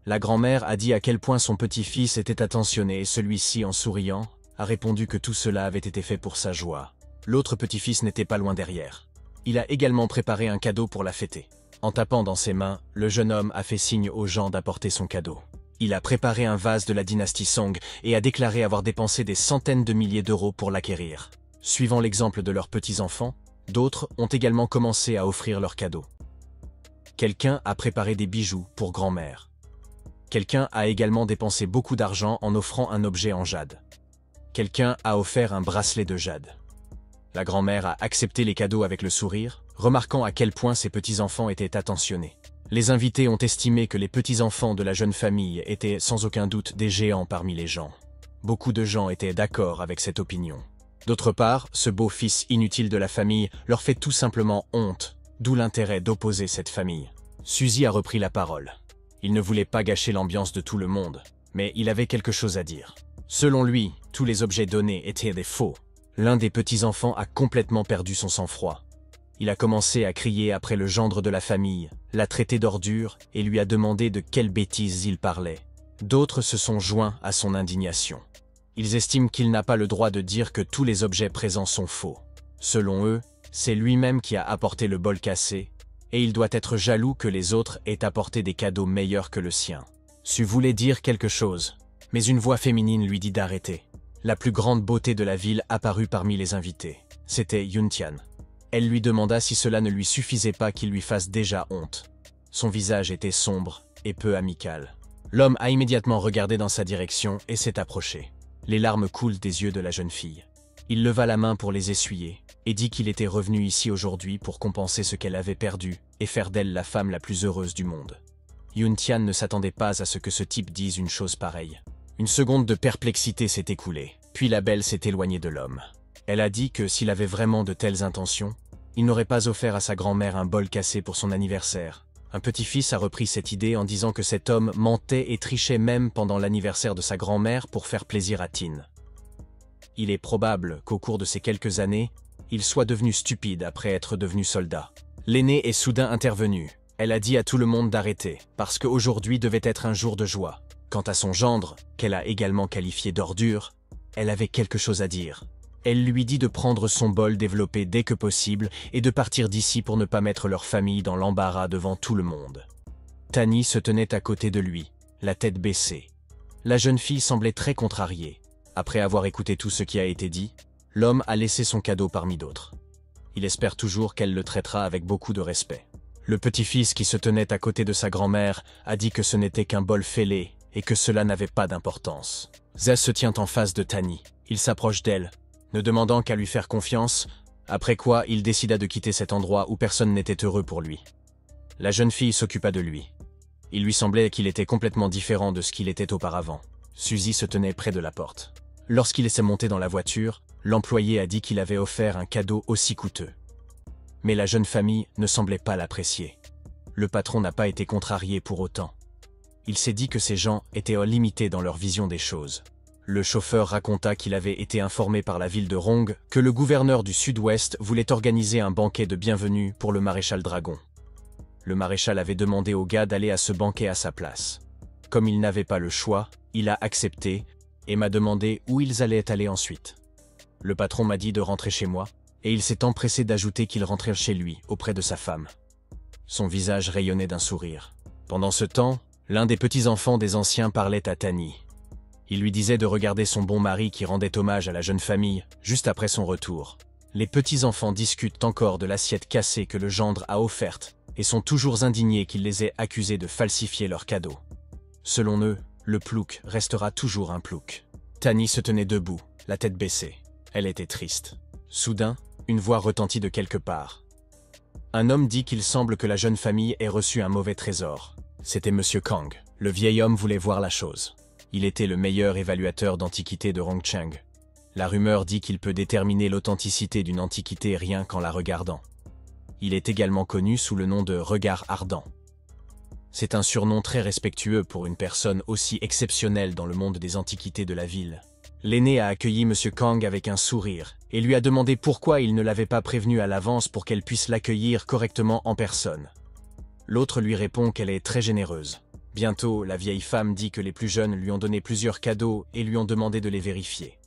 La grand-mère a dit à quel point son petit-fils était attentionné et celui-ci, en souriant, a répondu que tout cela avait été fait pour sa joie. L'autre petit-fils n'était pas loin derrière. Il a également préparé un cadeau pour la fêter. En tapant dans ses mains, le jeune homme a fait signe aux gens d'apporter son cadeau. Il a préparé un vase de la dynastie Song et a déclaré avoir dépensé des centaines de milliers d'euros pour l'acquérir. Suivant l'exemple de leurs petits-enfants, d'autres ont également commencé à offrir leurs cadeaux. Quelqu'un a préparé des bijoux pour grand-mère. Quelqu'un a également dépensé beaucoup d'argent en offrant un objet en jade. Quelqu'un a offert un bracelet de jade. La grand-mère a accepté les cadeaux avec le sourire, remarquant à quel point ses petits-enfants étaient attentionnés. Les invités ont estimé que les petits-enfants de la jeune famille étaient sans aucun doute des géants parmi les gens. Beaucoup de gens étaient d'accord avec cette opinion. D'autre part, ce beau fils inutile de la famille leur fait tout simplement honte, d'où l'intérêt d'opposer cette famille. Suzy a repris la parole. Il ne voulait pas gâcher l'ambiance de tout le monde, mais il avait quelque chose à dire. Selon lui, tous les objets donnés étaient des faux. L'un des petits-enfants a complètement perdu son sang-froid. Il a commencé à crier après le gendre de la famille, l'a traité d'ordure et lui a demandé de quelles bêtises il parlait. D'autres se sont joints à son indignation. Ils estiment qu'il n'a pas le droit de dire que tous les objets présents sont faux. Selon eux, c'est lui-même qui a apporté le bol cassé, et il doit être jaloux que les autres aient apporté des cadeaux meilleurs que le sien. Su voulait dire quelque chose, mais une voix féminine lui dit d'arrêter. La plus grande beauté de la ville apparut parmi les invités. C'était Yuntian. Elle lui demanda si cela ne lui suffisait pas qu'il lui fasse déjà honte. Son visage était sombre et peu amical. L'homme a immédiatement regardé dans sa direction et s'est approché. Les larmes coulent des yeux de la jeune fille. Il leva la main pour les essuyer et dit qu'il était revenu ici aujourd'hui pour compenser ce qu'elle avait perdu et faire d'elle la femme la plus heureuse du monde. Yuntian ne s'attendait pas à ce que ce type dise une chose pareille. Une seconde de perplexité s'est écoulée, puis la belle s'est éloignée de l'homme. Elle a dit que s'il avait vraiment de telles intentions, il n'aurait pas offert à sa grand-mère un bol cassé pour son anniversaire. Un petit-fils a repris cette idée en disant que cet homme mentait et trichait même pendant l'anniversaire de sa grand-mère pour faire plaisir à Tin. Il est probable qu'au cours de ces quelques années, il soit devenu stupide après être devenu soldat. L'aînée est soudain intervenue. Elle a dit à tout le monde d'arrêter, parce qu'aujourd'hui devait être un jour de joie. Quant à son gendre, qu'elle a également qualifié d'ordure, elle avait quelque chose à dire. Elle lui dit de prendre son bol développé dès que possible et de partir d'ici pour ne pas mettre leur famille dans l'embarras devant tout le monde. Tani se tenait à côté de lui, la tête baissée. La jeune fille semblait très contrariée. Après avoir écouté tout ce qui a été dit, l'homme a laissé son cadeau parmi d'autres. Il espère toujours qu'elle le traitera avec beaucoup de respect. Le petit-fils qui se tenait à côté de sa grand-mère a dit que ce n'était qu'un bol fêlé et que cela n'avait pas d'importance. Zaz se tient en face de Tani. Il s'approche d'elle, ne demandant qu'à lui faire confiance, après quoi il décida de quitter cet endroit où personne n'était heureux pour lui. La jeune fille s'occupa de lui. Il lui semblait qu'il était complètement différent de ce qu'il était auparavant. Suzy se tenait près de la porte. Lorsqu'il s'est monté dans la voiture, l'employé a dit qu'il avait offert un cadeau aussi coûteux. Mais la jeune famille ne semblait pas l'apprécier. Le patron n'a pas été contrarié pour autant. Il s'est dit que ces gens étaient limités dans leur vision des choses. Le chauffeur raconta qu'il avait été informé par la ville de Rong que le gouverneur du Sud-Ouest voulait organiser un banquet de bienvenue pour le maréchal Dragon. Le maréchal avait demandé au gars d'aller à ce banquet à sa place. Comme il n'avait pas le choix, il a accepté et m'a demandé où ils allaient aller ensuite. Le patron m'a dit de rentrer chez moi, et il s'est empressé d'ajouter qu'il rentrait chez lui, auprès de sa femme. Son visage rayonnait d'un sourire. Pendant ce temps, l'un des petits-enfants des anciens parlait à Tani. Il lui disait de regarder son bon mari qui rendait hommage à la jeune famille, juste après son retour. Les petits-enfants discutent encore de l'assiette cassée que le gendre a offerte, et sont toujours indignés qu'il les ait accusés de falsifier leurs cadeaux. Selon eux, le plouc restera toujours un plouc. Tani se tenait debout, la tête baissée. Elle était triste. Soudain, une voix retentit de quelque part. Un homme dit qu'il semble que la jeune famille ait reçu un mauvais trésor. C'était Monsieur Kang. Le vieil homme voulait voir la chose. Il était le meilleur évaluateur d'antiquité de Rongcheng. La rumeur dit qu'il peut déterminer l'authenticité d'une antiquité rien qu'en la regardant. Il est également connu sous le nom de regard ardent. C'est un surnom très respectueux pour une personne aussi exceptionnelle dans le monde des antiquités de la ville. L'aîné a accueilli M. Kang avec un sourire et lui a demandé pourquoi il ne l'avait pas prévenu à l'avance pour qu'elle puisse l'accueillir correctement en personne. L'autre lui répond qu'elle est très généreuse. Bientôt, la vieille femme dit que les plus jeunes lui ont donné plusieurs cadeaux et lui ont demandé de les vérifier.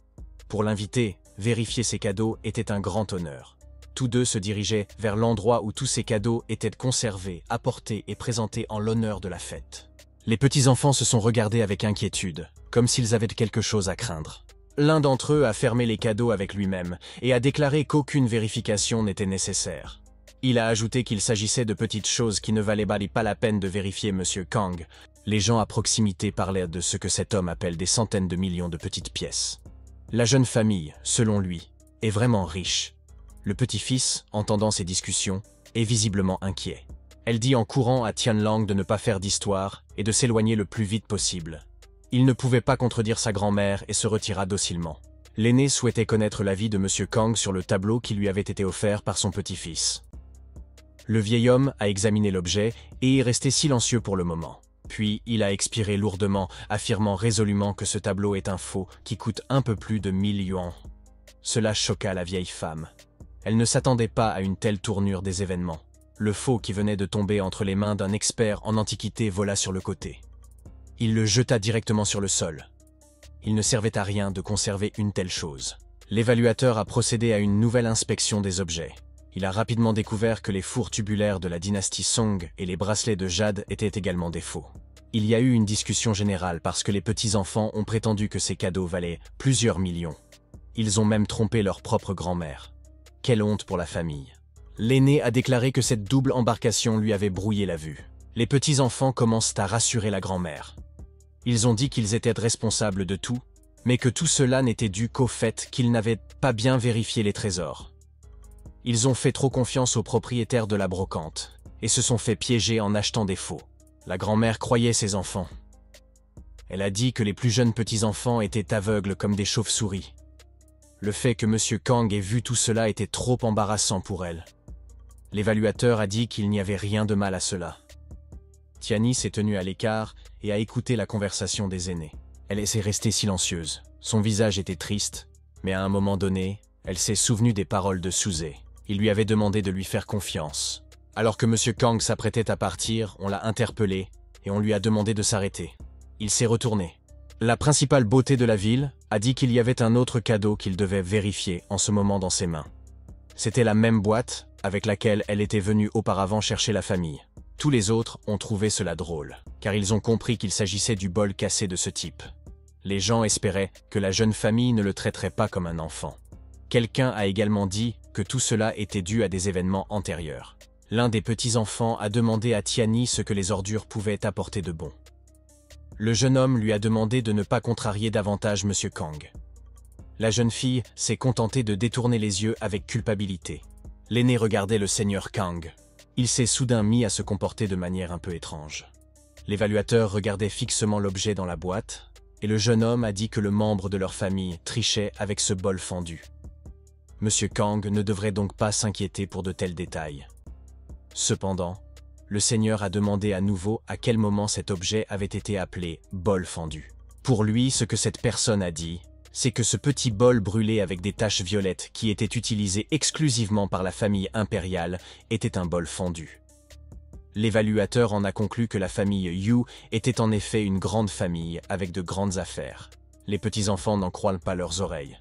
Pour l'invité, vérifier ses cadeaux était un grand honneur. Tous deux se dirigeaient vers l'endroit où tous ces cadeaux étaient conservés, apportés et présentés en l'honneur de la fête. Les petits-enfants se sont regardés avec inquiétude, comme s'ils avaient quelque chose à craindre. L'un d'entre eux a fermé les cadeaux avec lui-même et a déclaré qu'aucune vérification n'était nécessaire. Il a ajouté qu'il s'agissait de petites choses qui ne valaient pas la peine de vérifier Monsieur Kang. Les gens à proximité parlaient de ce que cet homme appelle des centaines de millions de petites pièces. La jeune famille, selon lui, est vraiment riche. Le petit-fils, entendant ces discussions, est visiblement inquiet. Elle dit en courant à Tianlang de ne pas faire d'histoire et de s'éloigner le plus vite possible. Il ne pouvait pas contredire sa grand-mère et se retira docilement. L'aîné souhaitait connaître l'avis de Monsieur Kang sur le tableau qui lui avait été offert par son petit-fils. Le vieil homme a examiné l'objet et est resté silencieux pour le moment. Puis il a expiré lourdement, affirmant résolument que ce tableau est un faux qui coûte un peu plus de 1000 yuans. Cela choqua la vieille femme. Elle ne s'attendait pas à une telle tournure des événements. Le faux qui venait de tomber entre les mains d'un expert en antiquité vola sur le côté. Il le jeta directement sur le sol. Il ne servait à rien de conserver une telle chose. L'évaluateur a procédé à une nouvelle inspection des objets. Il a rapidement découvert que les fours tubulaires de la dynastie Song et les bracelets de jade étaient également des faux. Il y a eu une discussion générale parce que les petits-enfants ont prétendu que ces cadeaux valaient plusieurs millions. Ils ont même trompé leur propre grand-mère. Quelle honte pour la famille. L'aîné a déclaré que cette double embarcation lui avait brouillé la vue. Les petits-enfants commencent à rassurer la grand-mère. Ils ont dit qu'ils étaient responsables de tout, mais que tout cela n'était dû qu'au fait qu'ils n'avaient pas bien vérifié les trésors. Ils ont fait trop confiance aux propriétaires de la brocante et se sont fait piéger en achetant des faux. La grand-mère croyait ses enfants. Elle a dit que les plus jeunes petits-enfants étaient aveugles comme des chauves-souris. Le fait que Monsieur Kang ait vu tout cela était trop embarrassant pour elle. L'évaluateur a dit qu'il n'y avait rien de mal à cela. Tiani s'est tenue à l'écart et a écouté la conversation des aînés. Elle est restée silencieuse. Son visage était triste, mais à un moment donné, elle s'est souvenue des paroles de Suzé. Il lui avait demandé de lui faire confiance. Alors que Monsieur Kang s'apprêtait à partir, on l'a interpellé et on lui a demandé de s'arrêter. Il s'est retourné. La principale beauté de la ville a dit qu'il y avait un autre cadeau qu'il devait vérifier en ce moment dans ses mains. C'était la même boîte avec laquelle elle était venue auparavant chercher la famille. Tous les autres ont trouvé cela drôle, car ils ont compris qu'il s'agissait du bol cassé de ce type. Les gens espéraient que la jeune famille ne le traiterait pas comme un enfant. Quelqu'un a également dit que tout cela était dû à des événements antérieurs. L'un des petits-enfants a demandé à Tiani ce que les ordures pouvaient apporter de bon. Le jeune homme lui a demandé de ne pas contrarier davantage Monsieur Kang. La jeune fille s'est contentée de détourner les yeux avec culpabilité. L'aîné regardait le seigneur Kang. Il s'est soudain mis à se comporter de manière un peu étrange. L'évaluateur regardait fixement l'objet dans la boîte, et le jeune homme a dit que le membre de leur famille trichait avec ce bol fendu. Monsieur Kang ne devrait donc pas s'inquiéter pour de tels détails. Cependant, le seigneur a demandé à nouveau à quel moment cet objet avait été appelé « bol fendu ». Pour lui, ce que cette personne a dit, c'est que ce petit bol brûlé avec des taches violettes qui était utilisé exclusivement par la famille impériale était un bol fendu. L'évaluateur en a conclu que la famille Yu était en effet une grande famille avec de grandes affaires. Les petits-enfants n'en croient pas leurs oreilles.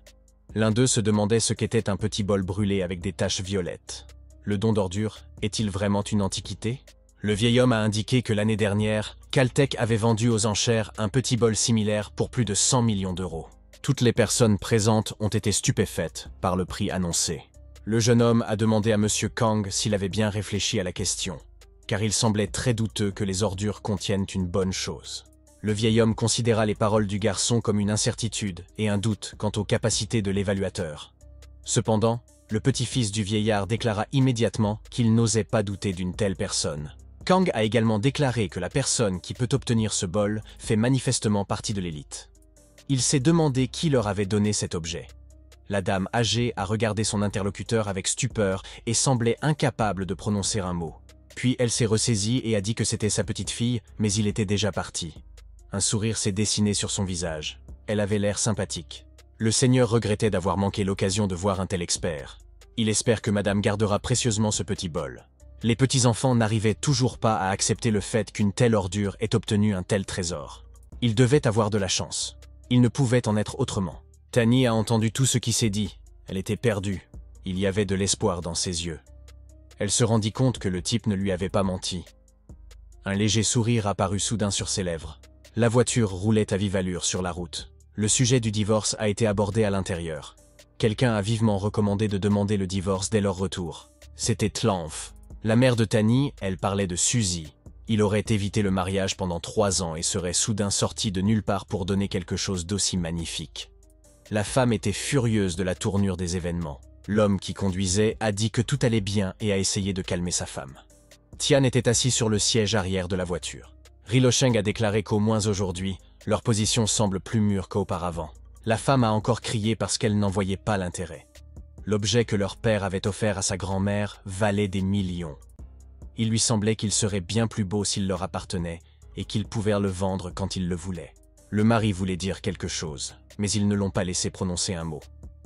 L'un d'eux se demandait ce qu'était un petit bol brûlé avec des taches violettes. Le don d'ordure est-il vraiment une antiquité? Le vieil homme a indiqué que l'année dernière, Caltech avait vendu aux enchères un petit bol similaire pour plus de 100 millions d'euros. Toutes les personnes présentes ont été stupéfaites par le prix annoncé. Le jeune homme a demandé à Monsieur Kang s'il avait bien réfléchi à la question, car il semblait très douteux que les ordures contiennent une bonne chose. Le vieil homme considéra les paroles du garçon comme une incertitude et un doute quant aux capacités de l'évaluateur. Cependant, le petit-fils du vieillard déclara immédiatement qu'il n'osait pas douter d'une telle personne. Kang a également déclaré que la personne qui peut obtenir ce bol fait manifestement partie de l'élite. Il s'est demandé qui leur avait donné cet objet. La dame âgée a regardé son interlocuteur avec stupeur et semblait incapable de prononcer un mot. Puis elle s'est ressaisie et a dit que c'était sa petite fille, mais il était déjà parti. Un sourire s'est dessiné sur son visage. Elle avait l'air sympathique. Le seigneur regrettait d'avoir manqué l'occasion de voir un tel expert. Il espère que madame gardera précieusement ce petit bol. Les petits-enfants n'arrivaient toujours pas à accepter le fait qu'une telle ordure ait obtenu un tel trésor. Ils devaient avoir de la chance. Il ne pouvait en être autrement. Tani a entendu tout ce qui s'est dit. Elle était perdue. Il y avait de l'espoir dans ses yeux. Elle se rendit compte que le type ne lui avait pas menti. Un léger sourire apparut soudain sur ses lèvres. La voiture roulait à vive allure sur la route. Le sujet du divorce a été abordé à l'intérieur. Quelqu'un a vivement recommandé de demander le divorce dès leur retour. C'était Tlanf. La mère de Tani, elle parlait de Suzy. Il aurait évité le mariage pendant 3 ans et serait soudain sorti de nulle part pour donner quelque chose d'aussi magnifique. La femme était furieuse de la tournure des événements. L'homme qui conduisait a dit que tout allait bien et a essayé de calmer sa femme. Tian était assis sur le siège arrière de la voiture. Rilosheng a déclaré qu'au moins aujourd'hui, leur position semble plus mûre qu'auparavant. La femme a encore crié parce qu'elle n'en voyait pas l'intérêt. L'objet que leur père avait offert à sa grand-mère valait des millions. Il lui semblait qu'il serait bien plus beau s'il leur appartenait et qu'ils pouvaient le vendre quand ils le voulaient. Le mari voulait dire quelque chose, mais ils ne l'ont pas laissé prononcer un mot.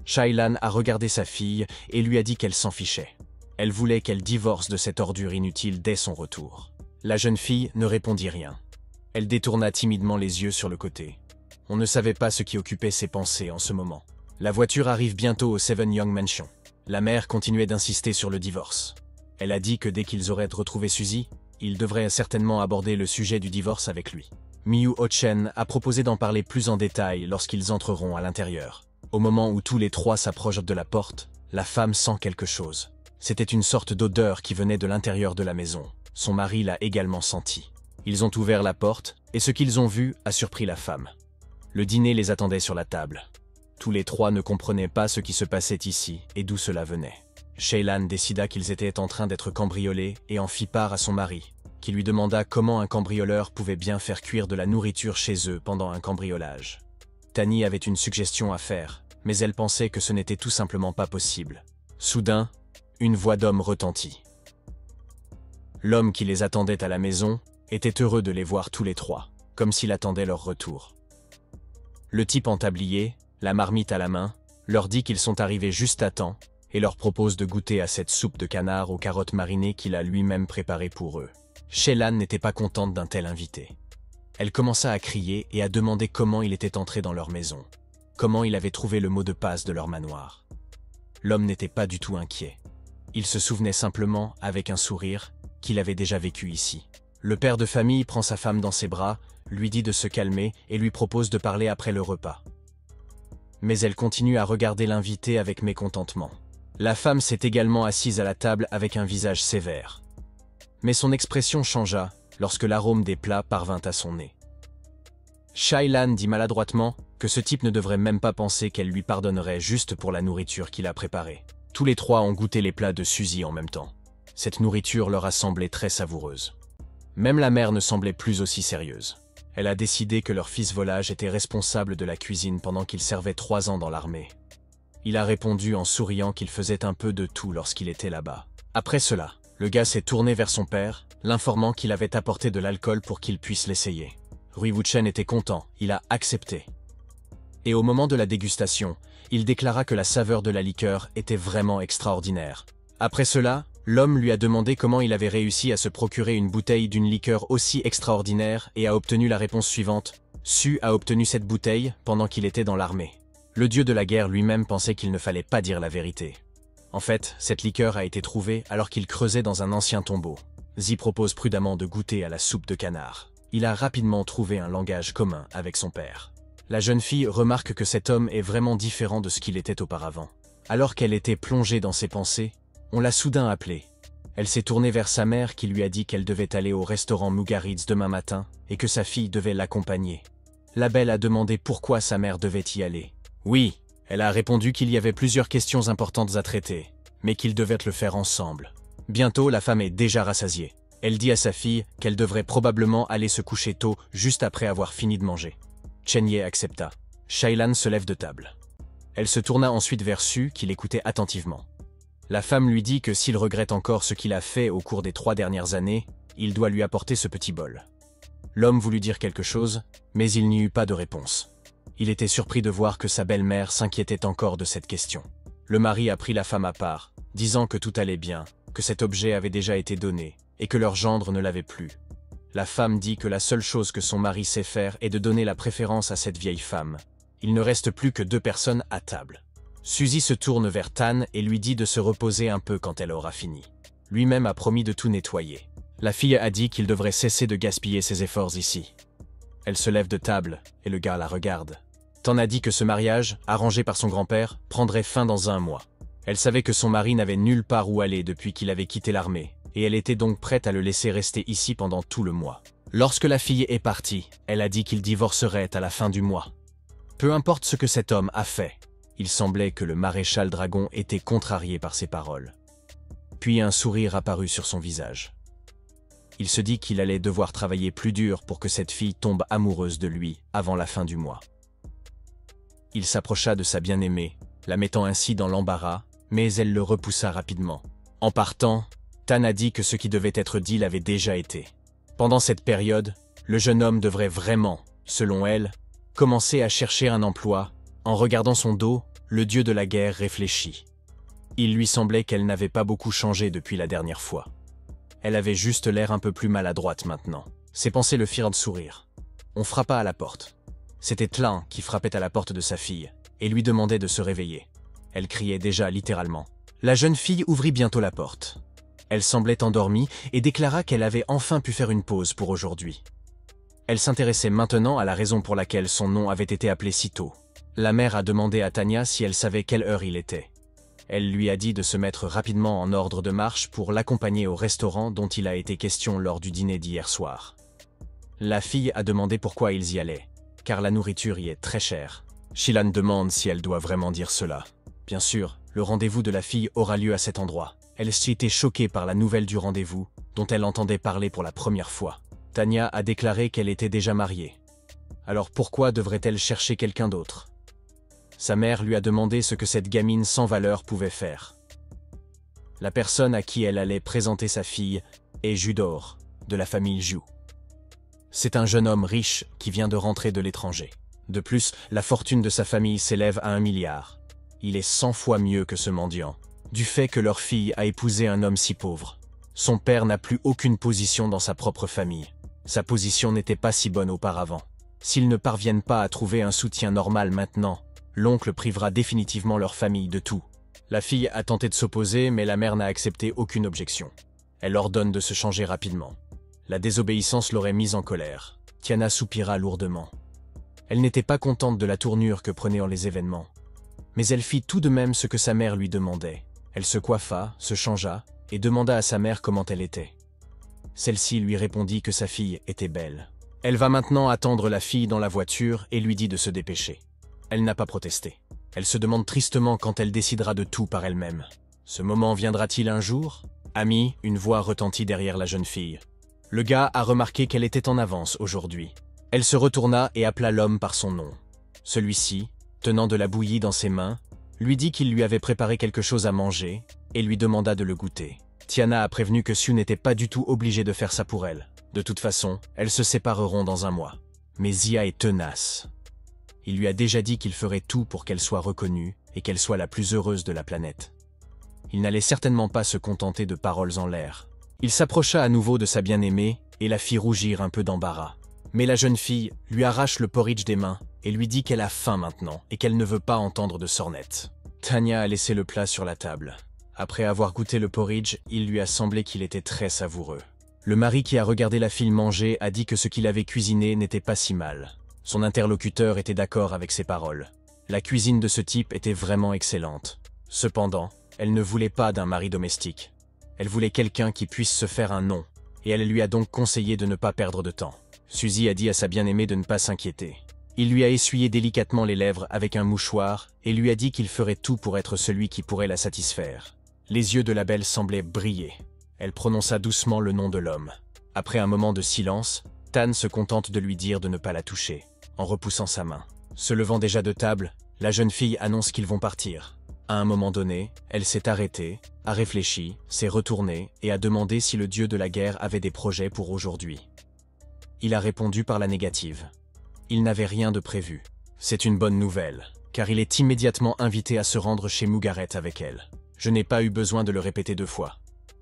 Shailan a regardé sa fille et lui a dit qu'elle s'en fichait. Elle voulait qu'elle divorce de cette ordure inutile dès son retour. La jeune fille ne répondit rien. Elle détourna timidement les yeux sur le côté. On ne savait pas ce qui occupait ses pensées en ce moment. La voiture arrive bientôt au Seven Young Mansion. La mère continuait d'insister sur le divorce. Elle a dit que dès qu'ils auraient retrouvé Suzy, ils devraient certainement aborder le sujet du divorce avec lui. Miyu Ochen a proposé d'en parler plus en détail lorsqu'ils entreront à l'intérieur. Au moment où tous les trois s'approchent de la porte, la femme sent quelque chose. C'était une sorte d'odeur qui venait de l'intérieur de la maison. Son mari l'a également senti. Ils ont ouvert la porte, et ce qu'ils ont vu a surpris la femme. Le dîner les attendait sur la table. Tous les trois ne comprenaient pas ce qui se passait ici et d'où cela venait. Shailan décida qu'ils étaient en train d'être cambriolés et en fit part à son mari, qui lui demanda comment un cambrioleur pouvait bien faire cuire de la nourriture chez eux pendant un cambriolage. Tani avait une suggestion à faire, mais elle pensait que ce n'était tout simplement pas possible. Soudain, une voix d'homme retentit. L'homme qui les attendait à la maison était heureux de les voir tous les trois, comme s'il attendait leur retour. Le type en tablier, la marmite à la main, leur dit qu'ils sont arrivés juste à temps et leur propose de goûter à cette soupe de canard aux carottes marinées qu'il a lui-même préparée pour eux. Shailan n'était pas contente d'un tel invité. Elle commença à crier et à demander comment il était entré dans leur maison, comment il avait trouvé le mot de passe de leur manoir. L'homme n'était pas du tout inquiet. Il se souvenait simplement, avec un sourire, qu'il avait déjà vécu ici. Le père de famille prend sa femme dans ses bras, lui dit de se calmer et lui propose de parler après le repas. Mais elle continue à regarder l'invité avec mécontentement. La femme s'est également assise à la table avec un visage sévère. Mais son expression changea lorsque l'arôme des plats parvint à son nez. Shailan dit maladroitement que ce type ne devrait même pas penser qu'elle lui pardonnerait juste pour la nourriture qu'il a préparée. Tous les trois ont goûté les plats de Suzy en même temps. Cette nourriture leur a semblé très savoureuse. Même la mère ne semblait plus aussi sérieuse. Elle a décidé que leur fils Volage était responsable de la cuisine pendant qu'il servait 3 ans dans l'armée. Il a répondu en souriant qu'il faisait un peu de tout lorsqu'il était là-bas. Après cela, le gars s'est tourné vers son père, l'informant qu'il avait apporté de l'alcool pour qu'il puisse l'essayer. Rui Wuchen était content, il a accepté. Et au moment de la dégustation, il déclara que la saveur de la liqueur était vraiment extraordinaire. Après cela, l'homme lui a demandé comment il avait réussi à se procurer une bouteille d'une liqueur aussi extraordinaire et a obtenu la réponse suivante. Su a obtenu cette bouteille pendant qu'il était dans l'armée. Le dieu de la guerre lui-même pensait qu'il ne fallait pas dire la vérité. En fait, cette liqueur a été trouvée alors qu'il creusait dans un ancien tombeau. Zi propose prudemment de goûter à la soupe de canard. Il a rapidement trouvé un langage commun avec son père. La jeune fille remarque que cet homme est vraiment différent de ce qu'il était auparavant. Alors qu'elle était plongée dans ses pensées, on l'a soudain appelée. Elle s'est tournée vers sa mère qui lui a dit qu'elle devait aller au restaurant Mugaritz demain matin et que sa fille devait l'accompagner. La belle a demandé pourquoi sa mère devait y aller. Oui, elle a répondu qu'il y avait plusieurs questions importantes à traiter, mais qu'ils devaient le faire ensemble. Bientôt, la femme est déjà rassasiée. Elle dit à sa fille qu'elle devrait probablement aller se coucher tôt juste après avoir fini de manger. Chen Ye accepta. Shailan se lève de table. Elle se tourna ensuite vers Su qui l'écoutait attentivement. La femme lui dit que s'il regrette encore ce qu'il a fait au cours des 3 dernières années, il doit lui apporter ce petit bol. L'homme voulut dire quelque chose, mais il n'y eut pas de réponse. Il était surpris de voir que sa belle-mère s'inquiétait encore de cette question. Le mari a pris la femme à part, disant que tout allait bien, que cet objet avait déjà été donné, et que leur gendre ne l'avait plus. La femme dit que la seule chose que son mari sait faire est de donner la préférence à cette vieille femme. Il ne reste plus que 2 personnes à table. Suzy se tourne vers Tan et lui dit de se reposer un peu quand elle aura fini. Lui-même a promis de tout nettoyer. La fille a dit qu'il devrait cesser de gaspiller ses efforts ici. Elle se lève de table et le gars la regarde. Tan a dit que ce mariage, arrangé par son grand-père, prendrait fin dans 1 mois. Elle savait que son mari n'avait nulle part où aller depuis qu'il avait quitté l'armée, et elle était donc prête à le laisser rester ici pendant tout le mois. Lorsque la fille est partie, elle a dit qu'il divorcerait à la fin du mois. Peu importe ce que cet homme a fait, il semblait que le maréchal Dragon était contrarié par ses paroles. Puis un sourire apparut sur son visage. Il se dit qu'il allait devoir travailler plus dur pour que cette fille tombe amoureuse de lui avant la fin du mois. Il s'approcha de sa bien-aimée, la mettant ainsi dans l'embarras, mais elle le repoussa rapidement. En partant, Tan a dit que ce qui devait être dit l'avait déjà été. Pendant cette période, le jeune homme devrait vraiment, selon elle, commencer à chercher un emploi. En regardant son dos, le dieu de la guerre réfléchit. Il lui semblait qu'elle n'avait pas beaucoup changé depuis la dernière fois. Elle avait juste l'air un peu plus maladroite maintenant. Ses pensées le firent sourire. On frappa à la porte. C'était Tlin qui frappait à la porte de sa fille et lui demandait de se réveiller. Elle criait déjà littéralement. La jeune fille ouvrit bientôt la porte. Elle semblait endormie et déclara qu'elle avait enfin pu faire une pause pour aujourd'hui. Elle s'intéressait maintenant à la raison pour laquelle son nom avait été appelé si tôt. La mère a demandé à Tanya si elle savait quelle heure il était. Elle lui a dit de se mettre rapidement en ordre de marche pour l'accompagner au restaurant dont il a été question lors du dîner d'hier soir. La fille a demandé pourquoi ils y allaient, car la nourriture y est très chère. Shilan demande si elle doit vraiment dire cela. Bien sûr, le rendez-vous de la fille aura lieu à cet endroit. Elle s'était choquée par la nouvelle du rendez-vous, dont elle entendait parler pour la première fois. Tanya a déclaré qu'elle était déjà mariée. Alors pourquoi devrait-elle chercher quelqu'un d'autre? Sa mère lui a demandé ce que cette gamine sans valeur pouvait faire. La personne à qui elle allait présenter sa fille est Judor, de la famille Ju. C'est un jeune homme riche qui vient de rentrer de l'étranger. De plus, la fortune de sa famille s'élève à 1 milliard. Il est 100 fois mieux que ce mendiant, du fait que leur fille a épousé un homme si pauvre. Son père n'a plus aucune position dans sa propre famille. Sa position n'était pas si bonne auparavant. S'ils ne parviennent pas à trouver un soutien normal maintenant, l'oncle privera définitivement leur famille de tout. La fille a tenté de s'opposer, mais la mère n'a accepté aucune objection. Elle ordonne de se changer rapidement. La désobéissance l'aurait mise en colère. Tiana soupira lourdement. Elle n'était pas contente de la tournure que prenaient les événements. Mais elle fit tout de même ce que sa mère lui demandait. Elle se coiffa, se changea, et demanda à sa mère comment elle était. Celle-ci lui répondit que sa fille était belle. Elle va maintenant attendre la fille dans la voiture et lui dit de se dépêcher. Elle n'a pas protesté. Elle se demande tristement quand elle décidera de tout par elle-même. Ce moment viendra-t-il un jour? Ami, une voix retentit derrière la jeune fille. Le gars a remarqué qu'elle était en avance aujourd'hui. Elle se retourna et appela l'homme par son nom. Celui-ci, tenant de la bouillie dans ses mains, lui dit qu'il lui avait préparé quelque chose à manger et lui demanda de le goûter. Tiana a prévenu que Sue n'était pas du tout obligée de faire ça pour elle. De toute façon, elles se sépareront dans un mois. Mais Zia est tenace. Il lui a déjà dit qu'il ferait tout pour qu'elle soit reconnue et qu'elle soit la plus heureuse de la planète. Il n'allait certainement pas se contenter de paroles en l'air. Il s'approcha à nouveau de sa bien-aimée et la fit rougir un peu d'embarras. Mais la jeune fille lui arrache le porridge des mains et lui dit qu'elle a faim maintenant et qu'elle ne veut pas entendre de sornettes. Tanya a laissé le plat sur la table. Après avoir goûté le porridge, il lui a semblé qu'il était très savoureux. Le mari qui a regardé la fille manger a dit que ce qu'il avait cuisiné n'était pas si mal. Son interlocuteur était d'accord avec ses paroles. La cuisine de ce type était vraiment excellente. Cependant, elle ne voulait pas d'un mari domestique. Elle voulait quelqu'un qui puisse se faire un nom, et elle lui a donc conseillé de ne pas perdre de temps. Suzy a dit à sa bien-aimée de ne pas s'inquiéter. Il lui a essuyé délicatement les lèvres avec un mouchoir et lui a dit qu'il ferait tout pour être celui qui pourrait la satisfaire. Les yeux de la belle semblaient briller. Elle prononça doucement le nom de l'homme. Après un moment de silence, Tan se contente de lui dire de ne pas la toucher, en repoussant sa main. Se levant déjà de table, la jeune fille annonce qu'ils vont partir. À un moment donné, elle s'est arrêtée, a réfléchi, s'est retournée et a demandé si le dieu de la guerre avait des projets pour aujourd'hui. Il a répondu par la négative. Il n'avait rien de prévu. C'est une bonne nouvelle, car il est immédiatement invité à se rendre chez Mugaret avec elle. Je n'ai pas eu besoin de le répéter 2 fois.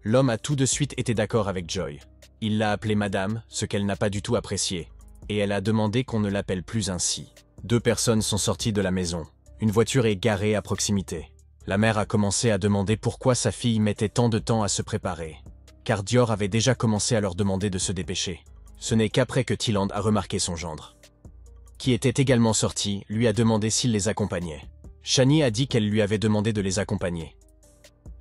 L'homme a tout de suite été d'accord avec Joy. Il l'a appelée madame, ce qu'elle n'a pas du tout apprécié, et elle a demandé qu'on ne l'appelle plus ainsi. 2 personnes sont sorties de la maison. Une voiture est garée à proximité. La mère a commencé à demander pourquoi sa fille mettait tant de temps à se préparer, car Dior avait déjà commencé à leur demander de se dépêcher. Ce n'est qu'après que Tiland a remarqué son gendre, qui était également sorti, lui a demandé s'il les accompagnait. Shani a dit qu'elle lui avait demandé de les accompagner.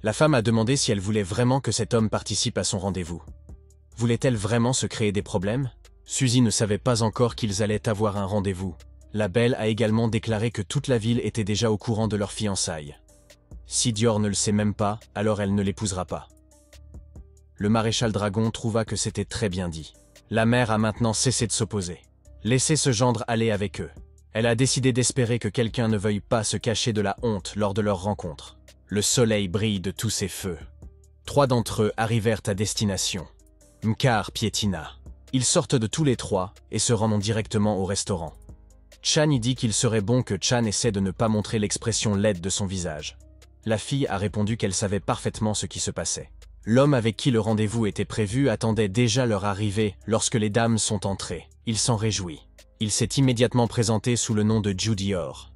La femme a demandé si elle voulait vraiment que cet homme participe à son rendez-vous. Voulait-elle vraiment se créer des problèmes? Suzy ne savait pas encore qu'ils allaient avoir un rendez-vous. La belle a également déclaré que toute la ville était déjà au courant de leur fiançailles. Si Dior ne le sait même pas, alors elle ne l'épousera pas. Le maréchal Dragon trouva que c'était très bien dit. La mère a maintenant cessé de s'opposer. Laissez ce gendre aller avec eux. Elle a décidé d'espérer que quelqu'un ne veuille pas se cacher de la honte lors de leur rencontre. Le soleil brille de tous ses feux. 3 d'entre eux arrivèrent à destination. Mkar piétina. Ils sortent de tous les 3 et se rendent directement au restaurant. Chan y dit qu'il serait bon que Chan essaie de ne pas montrer l'expression laide de son visage. La fille a répondu qu'elle savait parfaitement ce qui se passait. L'homme avec qui le rendez-vous était prévu attendait déjà leur arrivée lorsque les dames sont entrées. Il s'en réjouit. Il s'est immédiatement présenté sous le nom de Zhu Dior.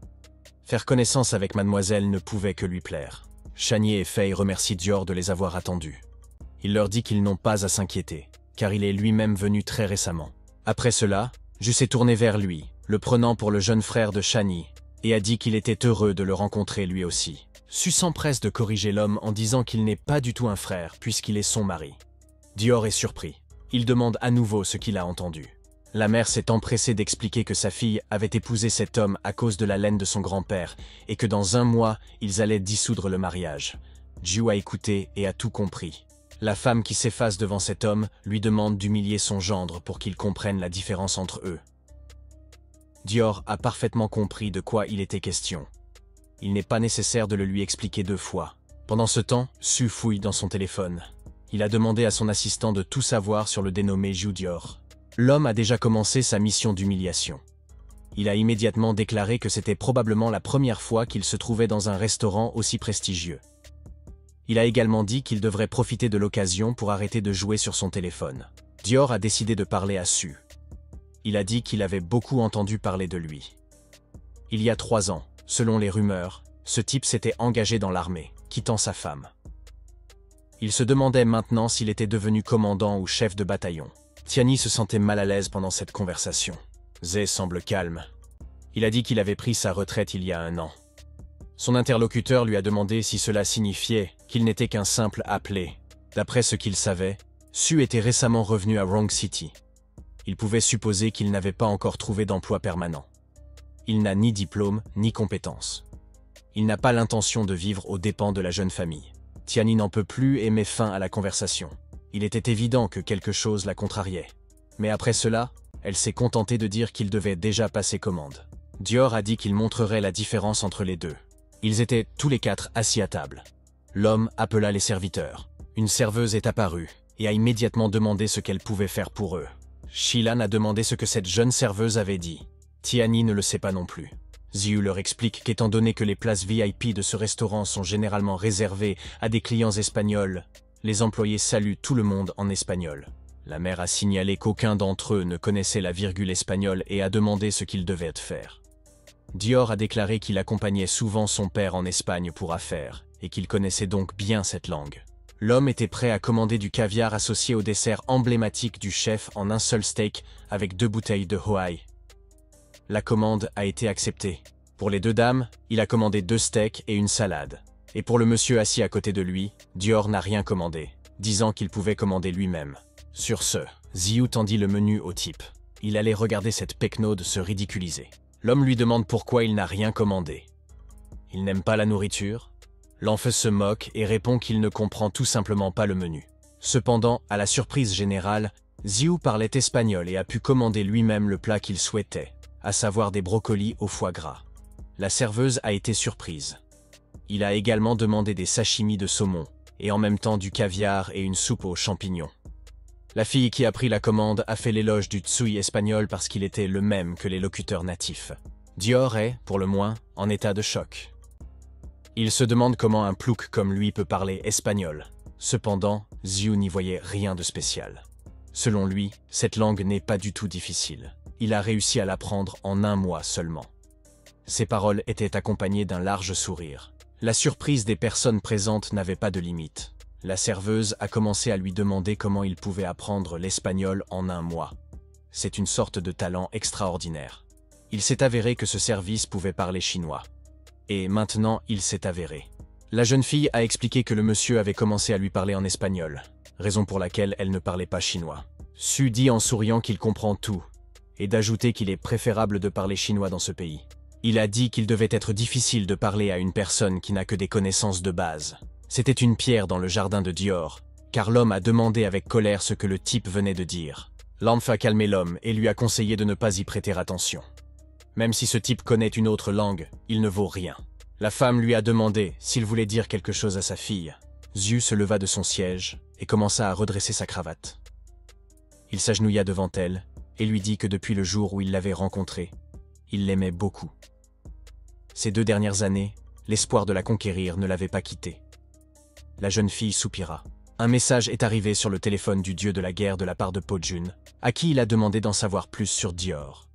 Faire connaissance avec mademoiselle ne pouvait que lui plaire. Chanier et Fei remercient Dior de les avoir attendus. Il leur dit qu'ils n'ont pas à s'inquiéter, car il est lui-même venu très récemment. Après cela, Zhu s'est tourné vers lui, le prenant pour le jeune frère de Shani, et a dit qu'il était heureux de le rencontrer lui aussi. Su s'empresse de corriger l'homme en disant qu'il n'est pas du tout un frère puisqu'il est son mari. Dior est surpris. Il demande à nouveau ce qu'il a entendu. La mère s'est empressée d'expliquer que sa fille avait épousé cet homme à cause de la laine de son grand-père et que dans 1 mois, ils allaient dissoudre le mariage. Zhu a écouté et a tout compris. La femme qui s'efface devant cet homme lui demande d'humilier son gendre pour qu'il comprenne la différence entre eux. Dior a parfaitement compris de quoi il était question. Il n'est pas nécessaire de le lui expliquer 2 fois. Pendant ce temps, Su fouille dans son téléphone. Il a demandé à son assistant de tout savoir sur le dénommé Zhu Dior. L'homme a déjà commencé sa mission d'humiliation. Il a immédiatement déclaré que c'était probablement la première fois qu'il se trouvait dans un restaurant aussi prestigieux. Il a également dit qu'il devrait profiter de l'occasion pour arrêter de jouer sur son téléphone. Dior a décidé de parler à Su. Il a dit qu'il avait beaucoup entendu parler de lui. Il y a 3 ans, selon les rumeurs, ce type s'était engagé dans l'armée, quittant sa femme. Il se demandait maintenant s'il était devenu commandant ou chef de bataillon. Tiani se sentait mal à l'aise pendant cette conversation. Zé semble calme. Il a dit qu'il avait pris sa retraite il y a 1 an. Son interlocuteur lui a demandé si cela signifiait qu'il n'était qu'un simple appelé. D'après ce qu'il savait, Su était récemment revenu à Wrong City. Il pouvait supposer qu'il n'avait pas encore trouvé d'emploi permanent. Il n'a ni diplôme ni compétences. Il n'a pas l'intention de vivre aux dépens de la jeune famille. Tiani n'en peut plus et met fin à la conversation. Il était évident que quelque chose la contrariait. Mais après cela, elle s'est contentée de dire qu'il devait déjà passer commande. Dior a dit qu'il montrerait la différence entre les 2. Ils étaient tous les 4 assis à table. L'homme appela les serviteurs. Une serveuse est apparue et a immédiatement demandé ce qu'elle pouvait faire pour eux. Shilan a demandé ce que cette jeune serveuse avait dit. Tiani ne le sait pas non plus. Ziu leur explique qu'étant donné que les places VIP de ce restaurant sont généralement réservées à des clients espagnols, les employés saluent tout le monde en espagnol. La mère a signalé qu'aucun d'entre eux ne connaissait la virgule espagnole et a demandé ce qu'ils devaient faire. Dior a déclaré qu'il accompagnait souvent son père en Espagne pour affaires et qu'il connaissait donc bien cette langue. L'homme était prêt à commander du caviar associé au dessert emblématique du chef en un seul steak avec 2 bouteilles de Hoai. La commande a été acceptée. Pour les 2 dames, il a commandé 2 steaks et une salade. Et pour le monsieur assis à côté de lui, Dior n'a rien commandé, disant qu'il pouvait commander lui-même. Sur ce, Ziu tendit le menu au type. Il allait regarder cette pecnaude se ridiculiser. L'homme lui demande pourquoi il n'a rien commandé. Il n'aime pas la nourriture? L'enfeu se moque et répond qu'il ne comprend tout simplement pas le menu. Cependant, à la surprise générale, Ziu parlait espagnol et a pu commander lui-même le plat qu'il souhaitait, à savoir des brocolis au foie gras. La serveuse a été surprise. Il a également demandé des sashimi de saumon, et en même temps du caviar et une soupe aux champignons. La fille qui a pris la commande a fait l'éloge du tsui espagnol parce qu'il était le même que les locuteurs natifs. Dior est, pour le moins, en état de choc. Il se demande comment un plouc comme lui peut parler espagnol. Cependant, Ziu n'y voyait rien de spécial. Selon lui, cette langue n'est pas du tout difficile. Il a réussi à l'apprendre en 1 mois seulement. Ses paroles étaient accompagnées d'un large sourire. La surprise des personnes présentes n'avait pas de limite. La serveuse a commencé à lui demander comment il pouvait apprendre l'espagnol en 1 mois. C'est une sorte de talent extraordinaire. Il s'est avéré que ce service pouvait parler chinois. Et maintenant, il s'est avéré. La jeune fille a expliqué que le monsieur avait commencé à lui parler en espagnol, raison pour laquelle elle ne parlait pas chinois. Su dit en souriant qu'il comprend tout, et d'ajouter qu'il est préférable de parler chinois dans ce pays. Il a dit qu'il devait être difficile de parler à une personne qui n'a que des connaissances de base. C'était une pierre dans le jardin de Dior, car l'homme a demandé avec colère ce que le type venait de dire. L'enfant a calmé l'homme et lui a conseillé de ne pas y prêter attention. Même si ce type connaît une autre langue, il ne vaut rien. La femme lui a demandé s'il voulait dire quelque chose à sa fille. Zhu se leva de son siège et commença à redresser sa cravate. Il s'agenouilla devant elle et lui dit que depuis le jour où il l'avait rencontrée, il l'aimait beaucoup. Ces 2 dernières années, l'espoir de la conquérir ne l'avait pas quittée. La jeune fille soupira. Un message est arrivé sur le téléphone du dieu de la guerre de la part de Po Jun, à qui il a demandé d'en savoir plus sur Dior.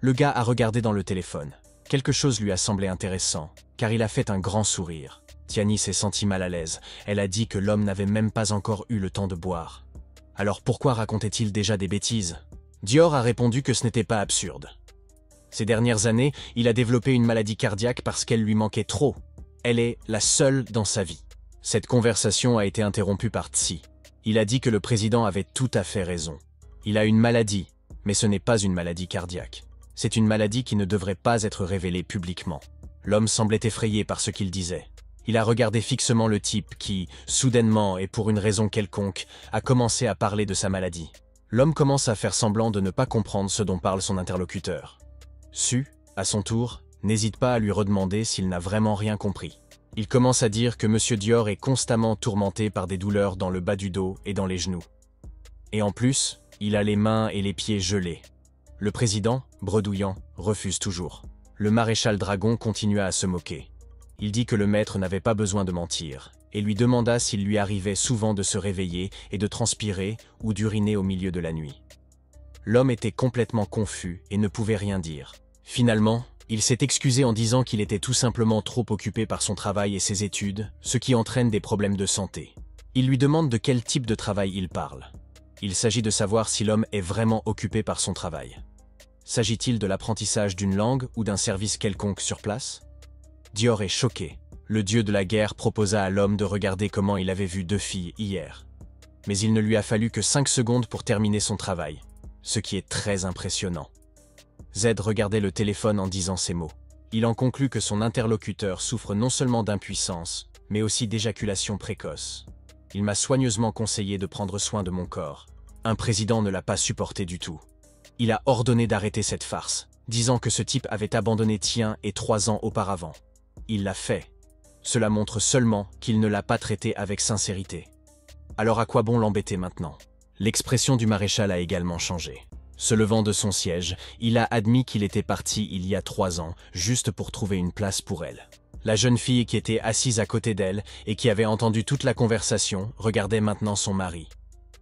Le gars a regardé dans le téléphone. Quelque chose lui a semblé intéressant, car il a fait un grand sourire. Tiani s'est sentie mal à l'aise. Elle a dit que l'homme n'avait même pas encore eu le temps de boire. Alors pourquoi racontait-il déjà des bêtises? Dior a répondu que ce n'était pas absurde. Ces dernières années, il a développé une maladie cardiaque parce qu'elle lui manquait trop. Elle est la seule dans sa vie. Cette conversation a été interrompue par Tsi. Il a dit que le président avait tout à fait raison. Il a une maladie, mais ce n'est pas une maladie cardiaque. C'est une maladie qui ne devrait pas être révélée publiquement. L'homme semblait effrayé par ce qu'il disait. Il a regardé fixement le type qui, soudainement et pour une raison quelconque, a commencé à parler de sa maladie. L'homme commence à faire semblant de ne pas comprendre ce dont parle son interlocuteur. Su, à son tour, n'hésite pas à lui redemander s'il n'a vraiment rien compris. Il commence à dire que M. Dior est constamment tourmenté par des douleurs dans le bas du dos et dans les genoux. Et en plus, il a les mains et les pieds gelés. Le président, bredouillant, refuse toujours. Le maréchal Dragon continua à se moquer. Il dit que le maître n'avait pas besoin de mentir, et lui demanda s'il lui arrivait souvent de se réveiller et de transpirer ou d'uriner au milieu de la nuit. L'homme était complètement confus et ne pouvait rien dire. Finalement, il s'est excusé en disant qu'il était tout simplement trop occupé par son travail et ses études, ce qui entraîne des problèmes de santé. Il lui demande de quel type de travail il parle. Il s'agit de savoir si l'homme est vraiment occupé par son travail. S'agit-il de l'apprentissage d'une langue ou d'un service quelconque sur place? Dior est choqué. Le dieu de la guerre proposa à l'homme de regarder comment il avait vu 2 filles hier. Mais il ne lui a fallu que 5 secondes pour terminer son travail, ce qui est très impressionnant. Z regardait le téléphone en disant ces mots. Il en conclut que son interlocuteur souffre non seulement d'impuissance, mais aussi d'éjaculation précoce. Il m'a soigneusement conseillé de prendre soin de mon corps. Un président ne l'a pas supporté du tout. Il a ordonné d'arrêter cette farce, disant que ce type avait abandonné Tien et 3 ans auparavant. Il l'a fait. Cela montre seulement qu'il ne l'a pas traité avec sincérité. Alors à quoi bon l'embêter maintenant? L'expression du maréchal a également changé. Se levant de son siège, il a admis qu'il était parti il y a 3 ans, juste pour trouver une place pour elle. La jeune fille qui était assise à côté d'elle et qui avait entendu toute la conversation regardait maintenant son mari.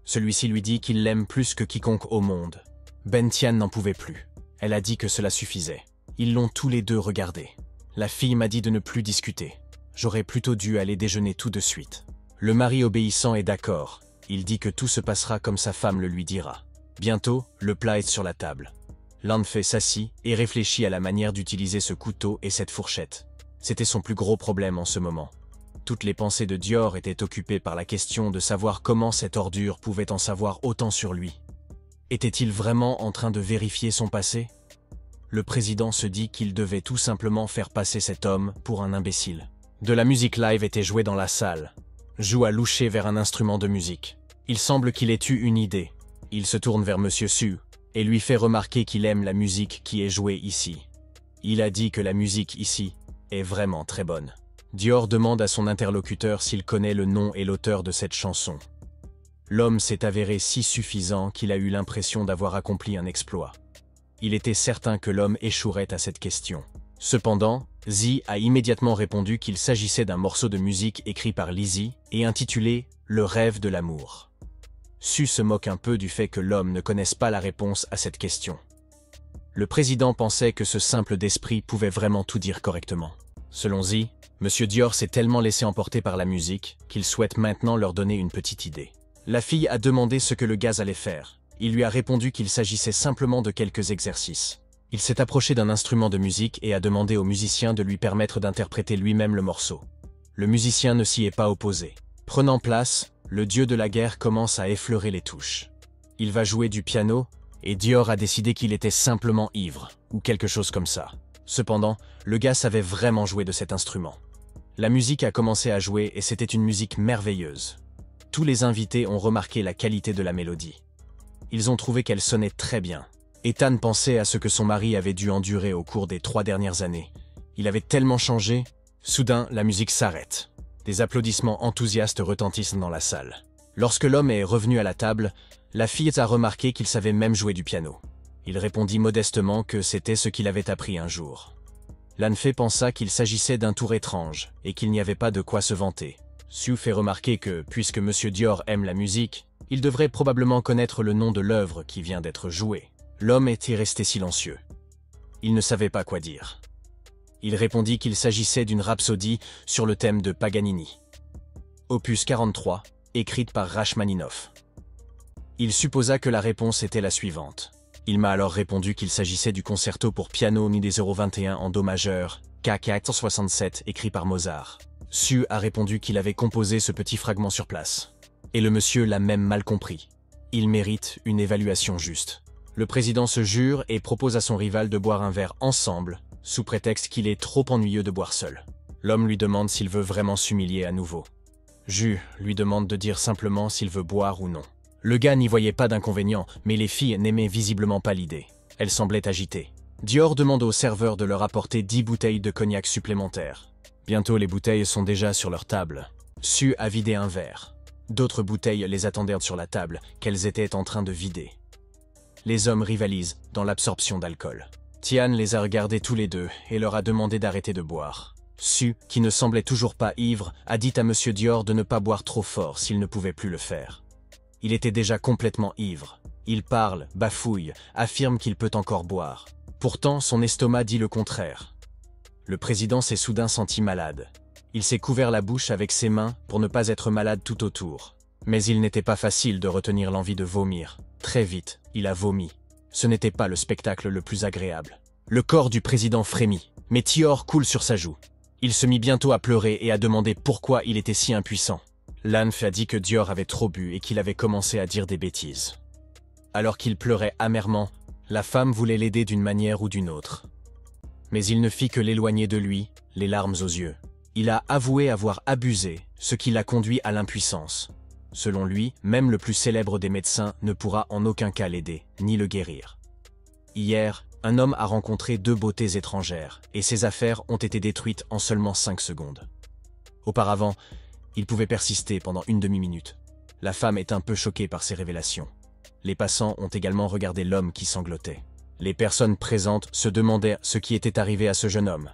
Celui-ci lui dit qu'il l'aime plus que quiconque au monde. Ben Tian n'en pouvait plus. Elle a dit que cela suffisait. Ils l'ont tous les 2 regardé. La fille m'a dit de ne plus discuter. J'aurais plutôt dû aller déjeuner tout de suite. Le mari obéissant est d'accord. Il dit que tout se passera comme sa femme le lui dira. Bientôt, le plat est sur la table. L'enfant s'assit et réfléchit à la manière d'utiliser ce couteau et cette fourchette. C'était son plus gros problème en ce moment. Toutes les pensées de Dior étaient occupées par la question de savoir comment cette ordure pouvait en savoir autant sur lui. Était-il vraiment en train de vérifier son passé? Le président se dit qu'il devait tout simplement faire passer cet homme pour un imbécile. De la musique live était jouée dans la salle. Zhu a louché vers un instrument de musique. Il semble qu'il ait eu une idée. Il se tourne vers M. Su et lui fait remarquer qu'il aime la musique qui est jouée ici. Il a dit que la musique ici est vraiment très bonne. Dior demande à son interlocuteur s'il connaît le nom et l'auteur de cette chanson. L'homme s'est avéré si suffisant qu'il a eu l'impression d'avoir accompli un exploit. Il était certain que l'homme échouerait à cette question. Cependant, Zi a immédiatement répondu qu'il s'agissait d'un morceau de musique écrit par Lizzie et intitulé « Le rêve de l'amour ». Su se moque un peu du fait que l'homme ne connaisse pas la réponse à cette question. Le président pensait que ce simple d'esprit pouvait vraiment tout dire correctement. Selon Zi, M. Dior s'est tellement laissé emporter par la musique qu'il souhaite maintenant leur donner une petite idée. La fille a demandé ce que le gaz allait faire. Il lui a répondu qu'il s'agissait simplement de quelques exercices. Il s'est approché d'un instrument de musique et a demandé au musicien de lui permettre d'interpréter lui-même le morceau. Le musicien ne s'y est pas opposé. Prenant place, le dieu de la guerre commence à effleurer les touches. Il va jouer du piano, et Dior a décidé qu'il était simplement ivre, ou quelque chose comme ça. Cependant, le gars savait vraiment jouer de cet instrument. La musique a commencé à jouer et c'était une musique merveilleuse. Tous les invités ont remarqué la qualité de la mélodie. Ils ont trouvé qu'elle sonnait très bien. Ethan pensait à ce que son mari avait dû endurer au cours des 3 dernières années. Il avait tellement changé. Soudain, la musique s'arrête. Des applaudissements enthousiastes retentissent dans la salle. Lorsque l'homme est revenu à la table, la fille a remarqué qu'il savait même jouer du piano. Il répondit modestement que c'était ce qu'il avait appris un jour. Lanfei pensa qu'il s'agissait d'un tour étrange et qu'il n'y avait pas de quoi se vanter. Sue fait remarquer que, puisque M. Dior aime la musique, il devrait probablement connaître le nom de l'œuvre qui vient d'être jouée. L'homme était resté silencieux. Il ne savait pas quoi dire. Il répondit qu'il s'agissait d'une rhapsodie sur le thème de Paganini. Opus 43, écrite par Rachmaninoff. Il supposa que la réponse était la suivante. Il m'a alors répondu qu'il s'agissait du concerto pour piano numéro 21 en do majeur, K467, écrit par Mozart. Sue a répondu qu'il avait composé ce petit fragment sur place. Et le monsieur l'a même mal compris. Il mérite une évaluation juste. Le président se jure et propose à son rival de boire un verre ensemble, sous prétexte qu'il est trop ennuyeux de boire seul. L'homme lui demande s'il veut vraiment s'humilier à nouveau. Ju lui demande de dire simplement s'il veut boire ou non. Le gars n'y voyait pas d'inconvénient, mais les filles n'aimaient visiblement pas l'idée. Elles semblaient agitées. Dior demande au serveur de leur apporter 10 bouteilles de cognac supplémentaires. Bientôt les bouteilles sont déjà sur leur table. Sue a vidé un verre. D'autres bouteilles les attendèrent sur la table, qu'elles étaient en train de vider. Les hommes rivalisent dans l'absorption d'alcool. Tian les a regardés tous les deux et leur a demandé d'arrêter de boire. Sue, qui ne semblait toujours pas ivre, a dit à M. Dior de ne pas boire trop fort s'il ne pouvait plus le faire. Il était déjà complètement ivre. Il parle, bafouille, affirme qu'il peut encore boire. Pourtant, son estomac dit le contraire. Le président s'est soudain senti malade. Il s'est couvert la bouche avec ses mains pour ne pas être malade tout autour. Mais il n'était pas facile de retenir l'envie de vomir. Très vite, il a vomi. Ce n'était pas le spectacle le plus agréable. Le corps du président frémit, mais Dior coule sur sa joue. Il se mit bientôt à pleurer et à demander pourquoi il était si impuissant. Lanfei a dit que Dior avait trop bu et qu'il avait commencé à dire des bêtises. Alors qu'il pleurait amèrement, la femme voulait l'aider d'une manière ou d'une autre. Mais il ne fit que l'éloigner de lui, les larmes aux yeux. Il a avoué avoir abusé, ce qui l'a conduit à l'impuissance. Selon lui, même le plus célèbre des médecins ne pourra en aucun cas l'aider, ni le guérir. Hier, un homme a rencontré 2 beautés étrangères, et ses affaires ont été détruites en seulement 5 secondes. Auparavant, il pouvait persister pendant une demi-minute. La femme est un peu choquée par ces révélations. Les passants ont également regardé l'homme qui sanglotait. Les personnes présentes se demandaient ce qui était arrivé à ce jeune homme.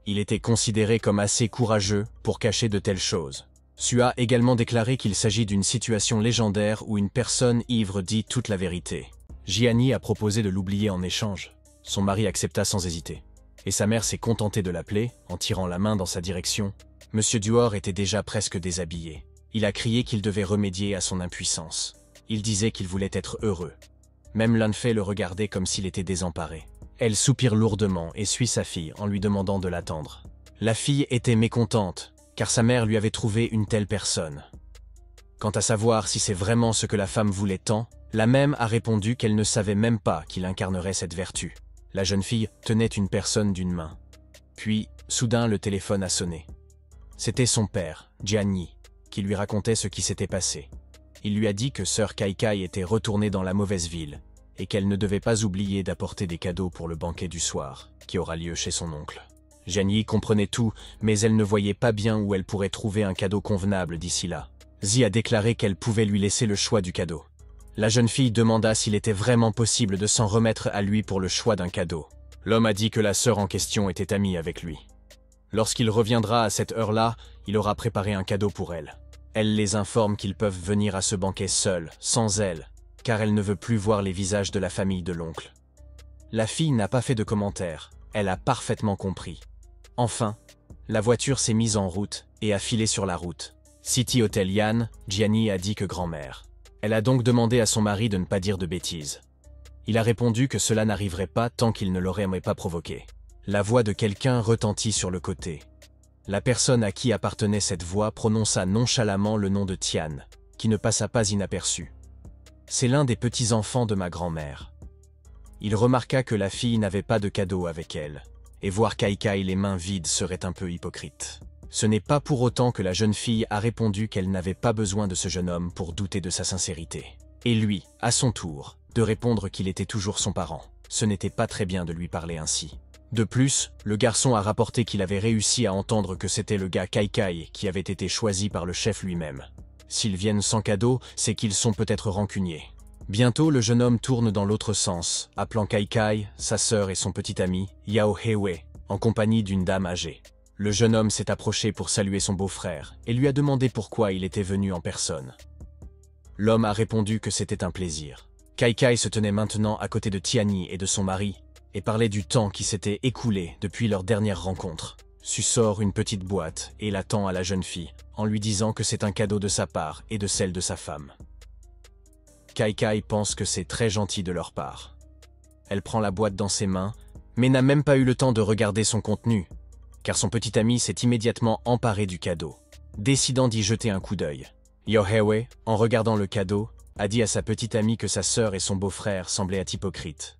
Il était considéré comme assez courageux pour cacher de telles choses. Sue a également déclaré qu'il s'agit d'une situation légendaire où une personne ivre dit toute la vérité. Gianni a proposé de l'oublier en échange. Son mari accepta sans hésiter. Et sa mère s'est contentée de l'appeler, en tirant la main dans sa direction. Monsieur Dior était déjà presque déshabillé. Il a crié qu'il devait remédier à son impuissance. Il disait qu'il voulait être heureux. Même Lanfei le regardait comme s'il était désemparé. Elle soupire lourdement et suit sa fille en lui demandant de l'attendre. La fille était mécontente, car sa mère lui avait trouvé une telle personne. Quant à savoir si c'est vraiment ce que la femme voulait tant, la même a répondu qu'elle ne savait même pas qu'il incarnerait cette vertu. La jeune fille tenait une personne d'une main. Puis, soudain, le téléphone a sonné. C'était son père, Gianni, qui lui racontait ce qui s'était passé. Il lui a dit que sœur Kaikai était retournée dans la mauvaise ville et qu'elle ne devait pas oublier d'apporter des cadeaux pour le banquet du soir, qui aura lieu chez son oncle. Gianni comprenait tout, mais elle ne voyait pas bien où elle pourrait trouver un cadeau convenable d'ici là. Zi a déclaré qu'elle pouvait lui laisser le choix du cadeau. La jeune fille demanda s'il était vraiment possible de s'en remettre à lui pour le choix d'un cadeau. L'homme a dit que la sœur en question était amie avec lui. Lorsqu'il reviendra à cette heure-là, il aura préparé un cadeau pour elle. Elle les informe qu'ils peuvent venir à ce banquet seuls, sans elle, car elle ne veut plus voir les visages de la famille de l'oncle. La fille n'a pas fait de commentaires, elle a parfaitement compris. Enfin, la voiture s'est mise en route et a filé sur la route. City Hotel Yann, Gianni a dit que grand-mère. Elle a donc demandé à son mari de ne pas dire de bêtises. Il a répondu que cela n'arriverait pas tant qu'il ne l'aurait pas provoqué. La voix de quelqu'un retentit sur le côté. La personne à qui appartenait cette voix prononça nonchalamment le nom de Tian, qui ne passa pas inaperçu. « C'est l'un des petits-enfants de ma grand-mère. » Il remarqua que la fille n'avait pas de cadeau avec elle, et voir Kai les mains vides serait un peu hypocrite. Ce n'est pas pour autant que la jeune fille a répondu qu'elle n'avait pas besoin de ce jeune homme pour douter de sa sincérité. Et lui, à son tour, de répondre qu'il était toujours son parent. Ce n'était pas très bien de lui parler ainsi. De plus, le garçon a rapporté qu'il avait réussi à entendre que c'était le gars Kai qui avait été choisi par le chef lui-même. S'ils viennent sans cadeau, c'est qu'ils sont peut-être rancuniers. Bientôt, le jeune homme tourne dans l'autre sens, appelant Kai, sa sœur et son petit ami, Yao Hewei, en compagnie d'une dame âgée. Le jeune homme s'est approché pour saluer son beau-frère et lui a demandé pourquoi il était venu en personne. L'homme a répondu que c'était un plaisir. Kai se tenait maintenant à côté de Tianyi et de son mari, et parlait du temps qui s'était écoulé depuis leur dernière rencontre. Su sort une petite boîte et la tend à la jeune fille, en lui disant que c'est un cadeau de sa part et de celle de sa femme. Kai pense que c'est très gentil de leur part. Elle prend la boîte dans ses mains, mais n'a même pas eu le temps de regarder son contenu, car son petit ami s'est immédiatement emparé du cadeau, décidant d'y jeter un coup d'œil. Yao Hewei, en regardant le cadeau, a dit à sa petite amie que sa sœur et son beau-frère semblaient être hypocrites.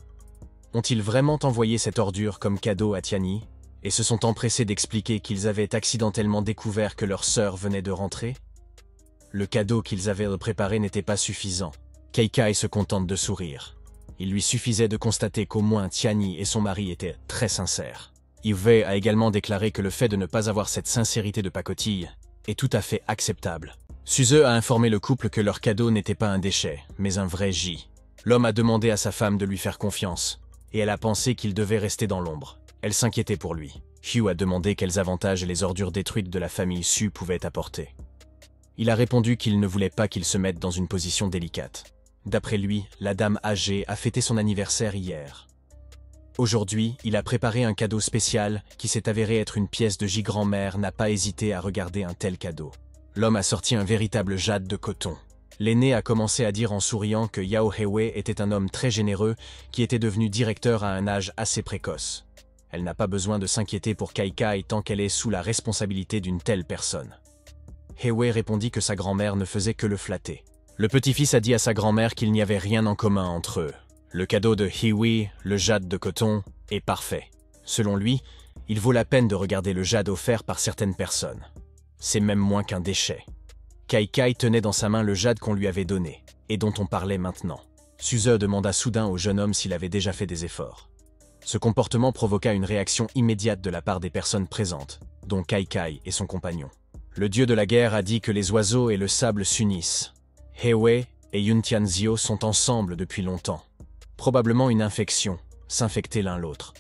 Ont-ils vraiment envoyé cette ordure comme cadeau à Tianyi et se sont empressés d'expliquer qu'ils avaient accidentellement découvert que leur sœur venait de rentrer? Le cadeau qu'ils avaient préparé n'était pas suffisant. Kai se contente de sourire. Il lui suffisait de constater qu'au moins Tianyi et son mari étaient très sincères. Yves a également déclaré que le fait de ne pas avoir cette sincérité de pacotille est tout à fait acceptable. Suze a informé le couple que leur cadeau n'était pas un déchet, mais un vrai J. L'homme a demandé à sa femme de lui faire confiance, et elle a pensé qu'il devait rester dans l'ombre. Elle s'inquiétait pour lui. Hugh a demandé quels avantages les ordures détruites de la famille Su pouvaient apporter. Il a répondu qu'il ne voulait pas qu'il se mette dans une position délicate. D'après lui, la dame âgée a fêté son anniversaire hier. Aujourd'hui, il a préparé un cadeau spécial qui s'est avéré être une pièce de J-grand-mère n'a pas hésité à regarder un tel cadeau. L'homme a sorti un véritable jade de coton. L'aîné a commencé à dire en souriant que Yao Hewei était un homme très généreux qui était devenu directeur à un âge assez précoce. Elle n'a pas besoin de s'inquiéter pour Kai tant qu'elle est sous la responsabilité d'une telle personne. Hewei répondit que sa grand-mère ne faisait que le flatter. Le petit-fils a dit à sa grand-mère qu'il n'y avait rien en commun entre eux. Le cadeau de Hewei, le jade de coton, est parfait. Selon lui, il vaut la peine de regarder le jade offert par certaines personnes. C'est même moins qu'un déchet. Kai tenait dans sa main le jade qu'on lui avait donné, et dont on parlait maintenant. Suze demanda soudain au jeune homme s'il avait déjà fait des efforts. Ce comportement provoqua une réaction immédiate de la part des personnes présentes, dont Kai et son compagnon. Le dieu de la guerre a dit que les oiseaux et le sable s'unissent. Hewei et Yuntianzio sont ensemble depuis longtemps. Probablement une infection, s'infecter l'un l'autre.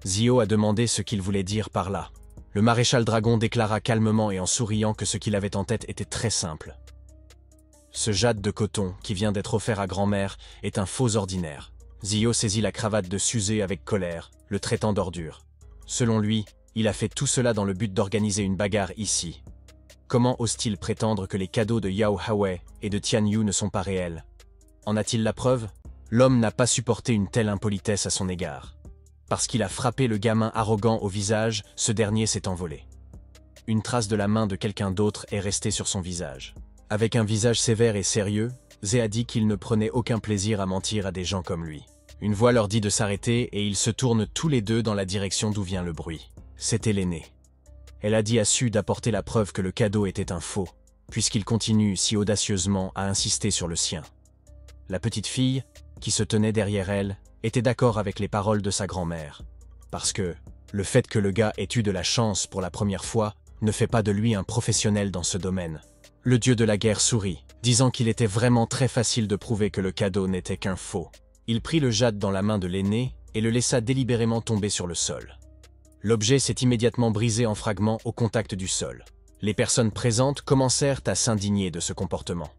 Zio a demandé ce qu'il voulait dire par là. Le maréchal Dragon déclara calmement et en souriant que ce qu'il avait en tête était très simple. Ce jade de coton, qui vient d'être offert à grand-mère, est un faux ordinaire. Zio saisit la cravate de Suze avec colère, le traitant d'ordure. Selon lui, il a fait tout cela dans le but d'organiser une bagarre ici. Comment ose-t-il prétendre que les cadeaux de Yao Hewei et de Tianyu ne sont pas réels? En a-t-il la preuve? L'homme n'a pas supporté une telle impolitesse à son égard. Parce qu'il a frappé le gamin arrogant au visage, ce dernier s'est envolé. Une trace de la main de quelqu'un d'autre est restée sur son visage. Avec un visage sévère et sérieux, Zé a dit qu'il ne prenait aucun plaisir à mentir à des gens comme lui. Une voix leur dit de s'arrêter et ils se tournent tous les deux dans la direction d'où vient le bruit. C'était l'aîné. Elle a dit à Su d'apporter la preuve que le cadeau était un faux, puisqu'il continue si audacieusement à insister sur le sien. La petite fille, qui se tenait derrière elle, était d'accord avec les paroles de sa grand-mère. Parce que le fait que le gars ait eu de la chance pour la première fois ne fait pas de lui un professionnel dans ce domaine. Le dieu de la guerre sourit, disant qu'il était vraiment très facile de prouver que le cadeau n'était qu'un faux. Il prit le jade dans la main de l'aîné et le laissa délibérément tomber sur le sol. L'objet s'est immédiatement brisé en fragments au contact du sol. Les personnes présentes commencèrent à s'indigner de ce comportement.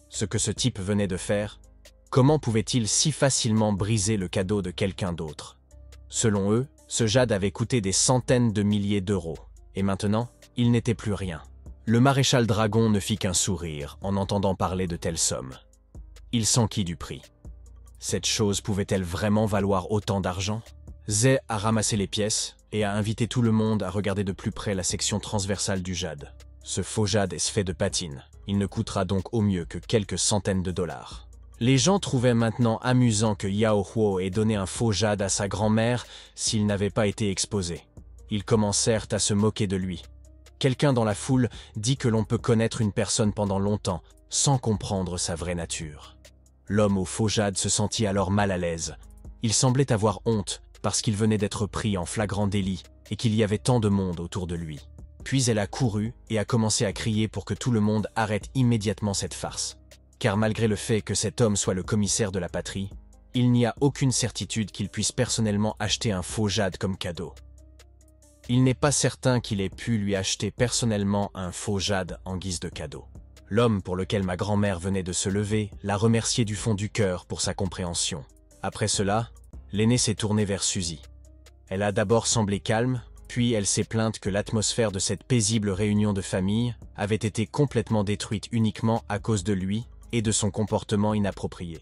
Ce que ce type venait de faire, comment pouvait-il si facilement briser le cadeau de quelqu'un d'autre? Selon eux, ce jade avait coûté des centaines de milliers d'euros. Et maintenant, il n'était plus rien. Le maréchal Dragon ne fit qu'un sourire en entendant parler de telles sommes. Il s'enquit du prix. Cette chose pouvait-elle vraiment valoir autant d'argent? Zé a ramassé les pièces, et a invité tout le monde à regarder de plus près la section transversale du jade. Ce faux jade est fait de patine. Il ne coûtera donc au mieux que quelques centaines de dollars. Les gens trouvaient maintenant amusant que Yao Huo ait donné un faux jade à sa grand-mère s'il n'avait pas été exposé. Ils commencèrent à se moquer de lui. Quelqu'un dans la foule dit que l'on peut connaître une personne pendant longtemps sans comprendre sa vraie nature. L'homme au faux jade se sentit alors mal à l'aise. Il semblait avoir honte parce qu'il venait d'être pris en flagrant délit et qu'il y avait tant de monde autour de lui. Puis elle a couru et a commencé à crier pour que tout le monde arrête immédiatement cette farce. Car malgré le fait que cet homme soit le commissaire de la patrie, il n'y a aucune certitude qu'il puisse personnellement acheter un faux jade comme cadeau. Il n'est pas certain qu'il ait pu lui acheter personnellement un faux jade en guise de cadeau. L'homme pour lequel ma grand-mère venait de se lever l'a remercié du fond du cœur pour sa compréhension. Après cela, l'aînée s'est tournée vers Suzy. Elle a d'abord semblé calme, puis elle s'est plainte que l'atmosphère de cette paisible réunion de famille avait été complètement détruite uniquement à cause de lui et de son comportement inapproprié.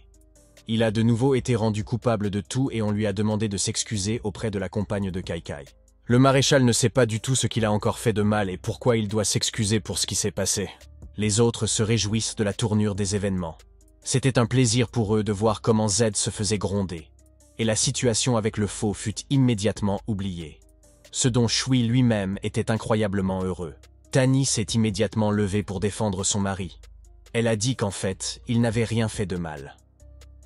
Il a de nouveau été rendu coupable de tout et on lui a demandé de s'excuser auprès de la compagne de Kai Kai. Le maréchal ne sait pas du tout ce qu'il a encore fait de mal et pourquoi il doit s'excuser pour ce qui s'est passé. Les autres se réjouissent de la tournure des événements. C'était un plaisir pour eux de voir comment Z se faisait gronder. Et la situation avec le faux fut immédiatement oubliée. Ce dont Shui lui-même était incroyablement heureux. Tani s'est immédiatement levée pour défendre son mari. Elle a dit qu'en fait, il n'avait rien fait de mal.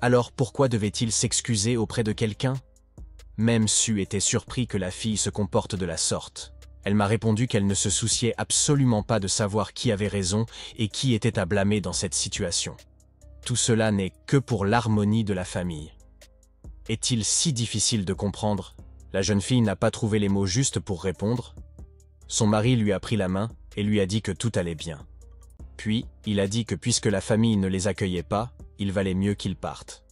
Alors pourquoi devait-il s'excuser auprès de quelqu'un? Même Su était surpris que la fille se comporte de la sorte. Elle m'a répondu qu'elle ne se souciait absolument pas de savoir qui avait raison et qui était à blâmer dans cette situation. Tout cela n'est que pour l'harmonie de la famille. Est-il si difficile de comprendre? La jeune fille n'a pas trouvé les mots justes pour répondre. Son mari lui a pris la main et lui a dit que tout allait bien. Puis, il a dit que puisque la famille ne les accueillait pas, il valait mieux qu'ils partent.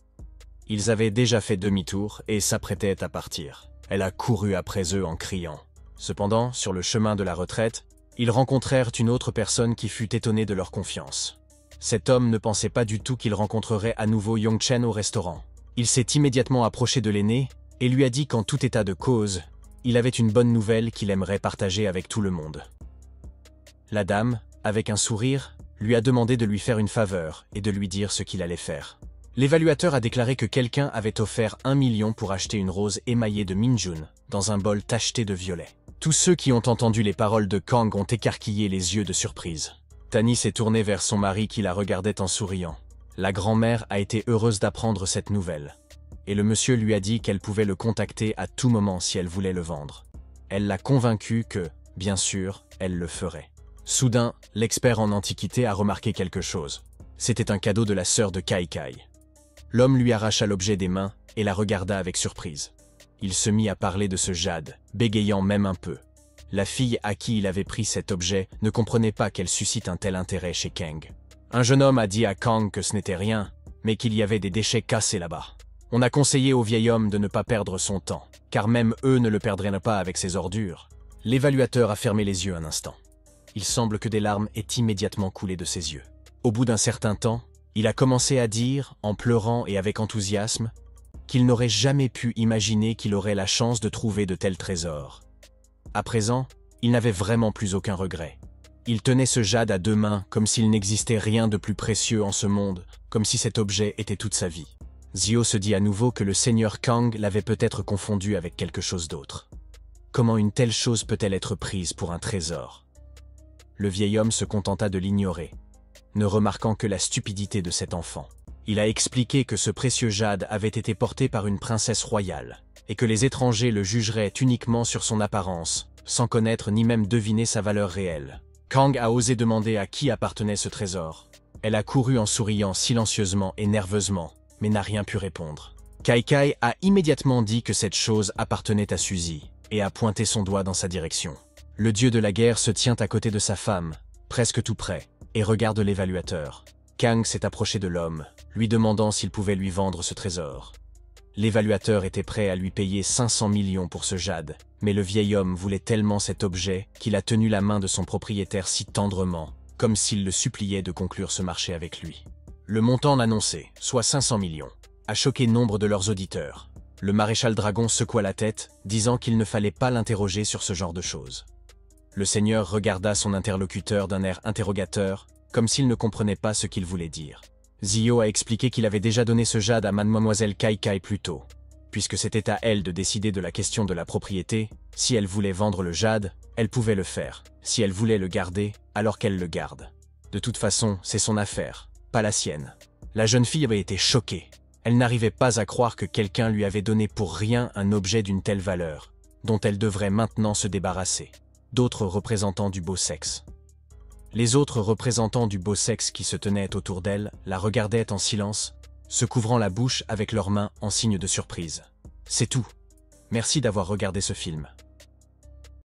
Ils avaient déjà fait demi-tour et s'apprêtaient à partir. Elle a couru après eux en criant. Cependant, sur le chemin de la retraite, ils rencontrèrent une autre personne qui fut étonnée de leur confiance. Cet homme ne pensait pas du tout qu'il rencontrerait à nouveau Yongchen au restaurant. Il s'est immédiatement approché de l'aîné et lui a dit qu'en tout état de cause, il avait une bonne nouvelle qu'il aimerait partager avec tout le monde. La dame, avec un sourire, lui a demandé de lui faire une faveur et de lui dire ce qu'il allait faire. L'évaluateur a déclaré que quelqu'un avait offert 1 million pour acheter une rose émaillée de Minjun dans un bol tacheté de violet. Tous ceux qui ont entendu les paroles de Kang ont écarquillé les yeux de surprise. Tani s'est tournée vers son mari qui la regardait en souriant. La grand-mère a été heureuse d'apprendre cette nouvelle. Et le monsieur lui a dit qu'elle pouvait le contacter à tout moment si elle voulait le vendre. Elle l'a convaincu que, bien sûr, elle le ferait. Soudain, l'expert en antiquité a remarqué quelque chose. C'était un cadeau de la sœur de Kai Kai. L'homme lui arracha l'objet des mains et la regarda avec surprise. Il se mit à parler de ce jade, bégayant même un peu. La fille à qui il avait pris cet objet ne comprenait pas qu'elle suscite un tel intérêt chez Kang. Un jeune homme a dit à Kang que ce n'était rien, mais qu'il y avait des déchets cassés là-bas. On a conseillé au vieil homme de ne pas perdre son temps, car même eux ne le perdraient pas avec ces ordures. L'évaluateur a fermé les yeux un instant. Il semble que des larmes aient immédiatement coulé de ses yeux. Au bout d'un certain temps, il a commencé à dire, en pleurant et avec enthousiasme, qu'il n'aurait jamais pu imaginer qu'il aurait la chance de trouver de tels trésors. À présent, il n'avait vraiment plus aucun regret. Il tenait ce jade à 2 mains comme s'il n'existait rien de plus précieux en ce monde, comme si cet objet était toute sa vie. Zio se dit à nouveau que le seigneur Kang l'avait peut-être confondu avec quelque chose d'autre. Comment une telle chose peut-elle être prise pour un trésor? Le vieil homme se contenta de l'ignorer, ne remarquant que la stupidité de cet enfant. Il a expliqué que ce précieux jade avait été porté par une princesse royale, et que les étrangers le jugeraient uniquement sur son apparence, sans connaître ni même deviner sa valeur réelle. Kang a osé demander à qui appartenait ce trésor. Elle a couru en souriant silencieusement et nerveusement, mais n'a rien pu répondre. Kai Kai a immédiatement dit que cette chose appartenait à Suzy, et a pointé son doigt dans sa direction. Le dieu de la guerre se tient à côté de sa femme, presque tout près, et regarde l'évaluateur. Kang s'est approché de l'homme, lui demandant s'il pouvait lui vendre ce trésor. L'évaluateur était prêt à lui payer 500 millions pour ce jade, mais le vieil homme voulait tellement cet objet qu'il a tenu la main de son propriétaire si tendrement, comme s'il le suppliait de conclure ce marché avec lui. Le montant annoncé, soit 500 millions, a choqué nombre de leurs auditeurs. Le maréchal Dragon secoua la tête, disant qu'il ne fallait pas l'interroger sur ce genre de choses. Le seigneur regarda son interlocuteur d'un air interrogateur, comme s'il ne comprenait pas ce qu'il voulait dire. Zio a expliqué qu'il avait déjà donné ce jade à mademoiselle Kai Kai plus tôt. Puisque c'était à elle de décider de la question de la propriété, si elle voulait vendre le jade, elle pouvait le faire. Si elle voulait le garder, alors qu'elle le garde. De toute façon, c'est son affaire, pas la sienne. La jeune fille avait été choquée. Elle n'arrivait pas à croire que quelqu'un lui avait donné pour rien un objet d'une telle valeur, dont elle devrait maintenant se débarrasser. D'autres représentants du beau sexe. Les autres représentants du beau sexe qui se tenaient autour d'elle la regardaient en silence, se couvrant la bouche avec leurs mains en signe de surprise. C'est tout. Merci d'avoir regardé ce film.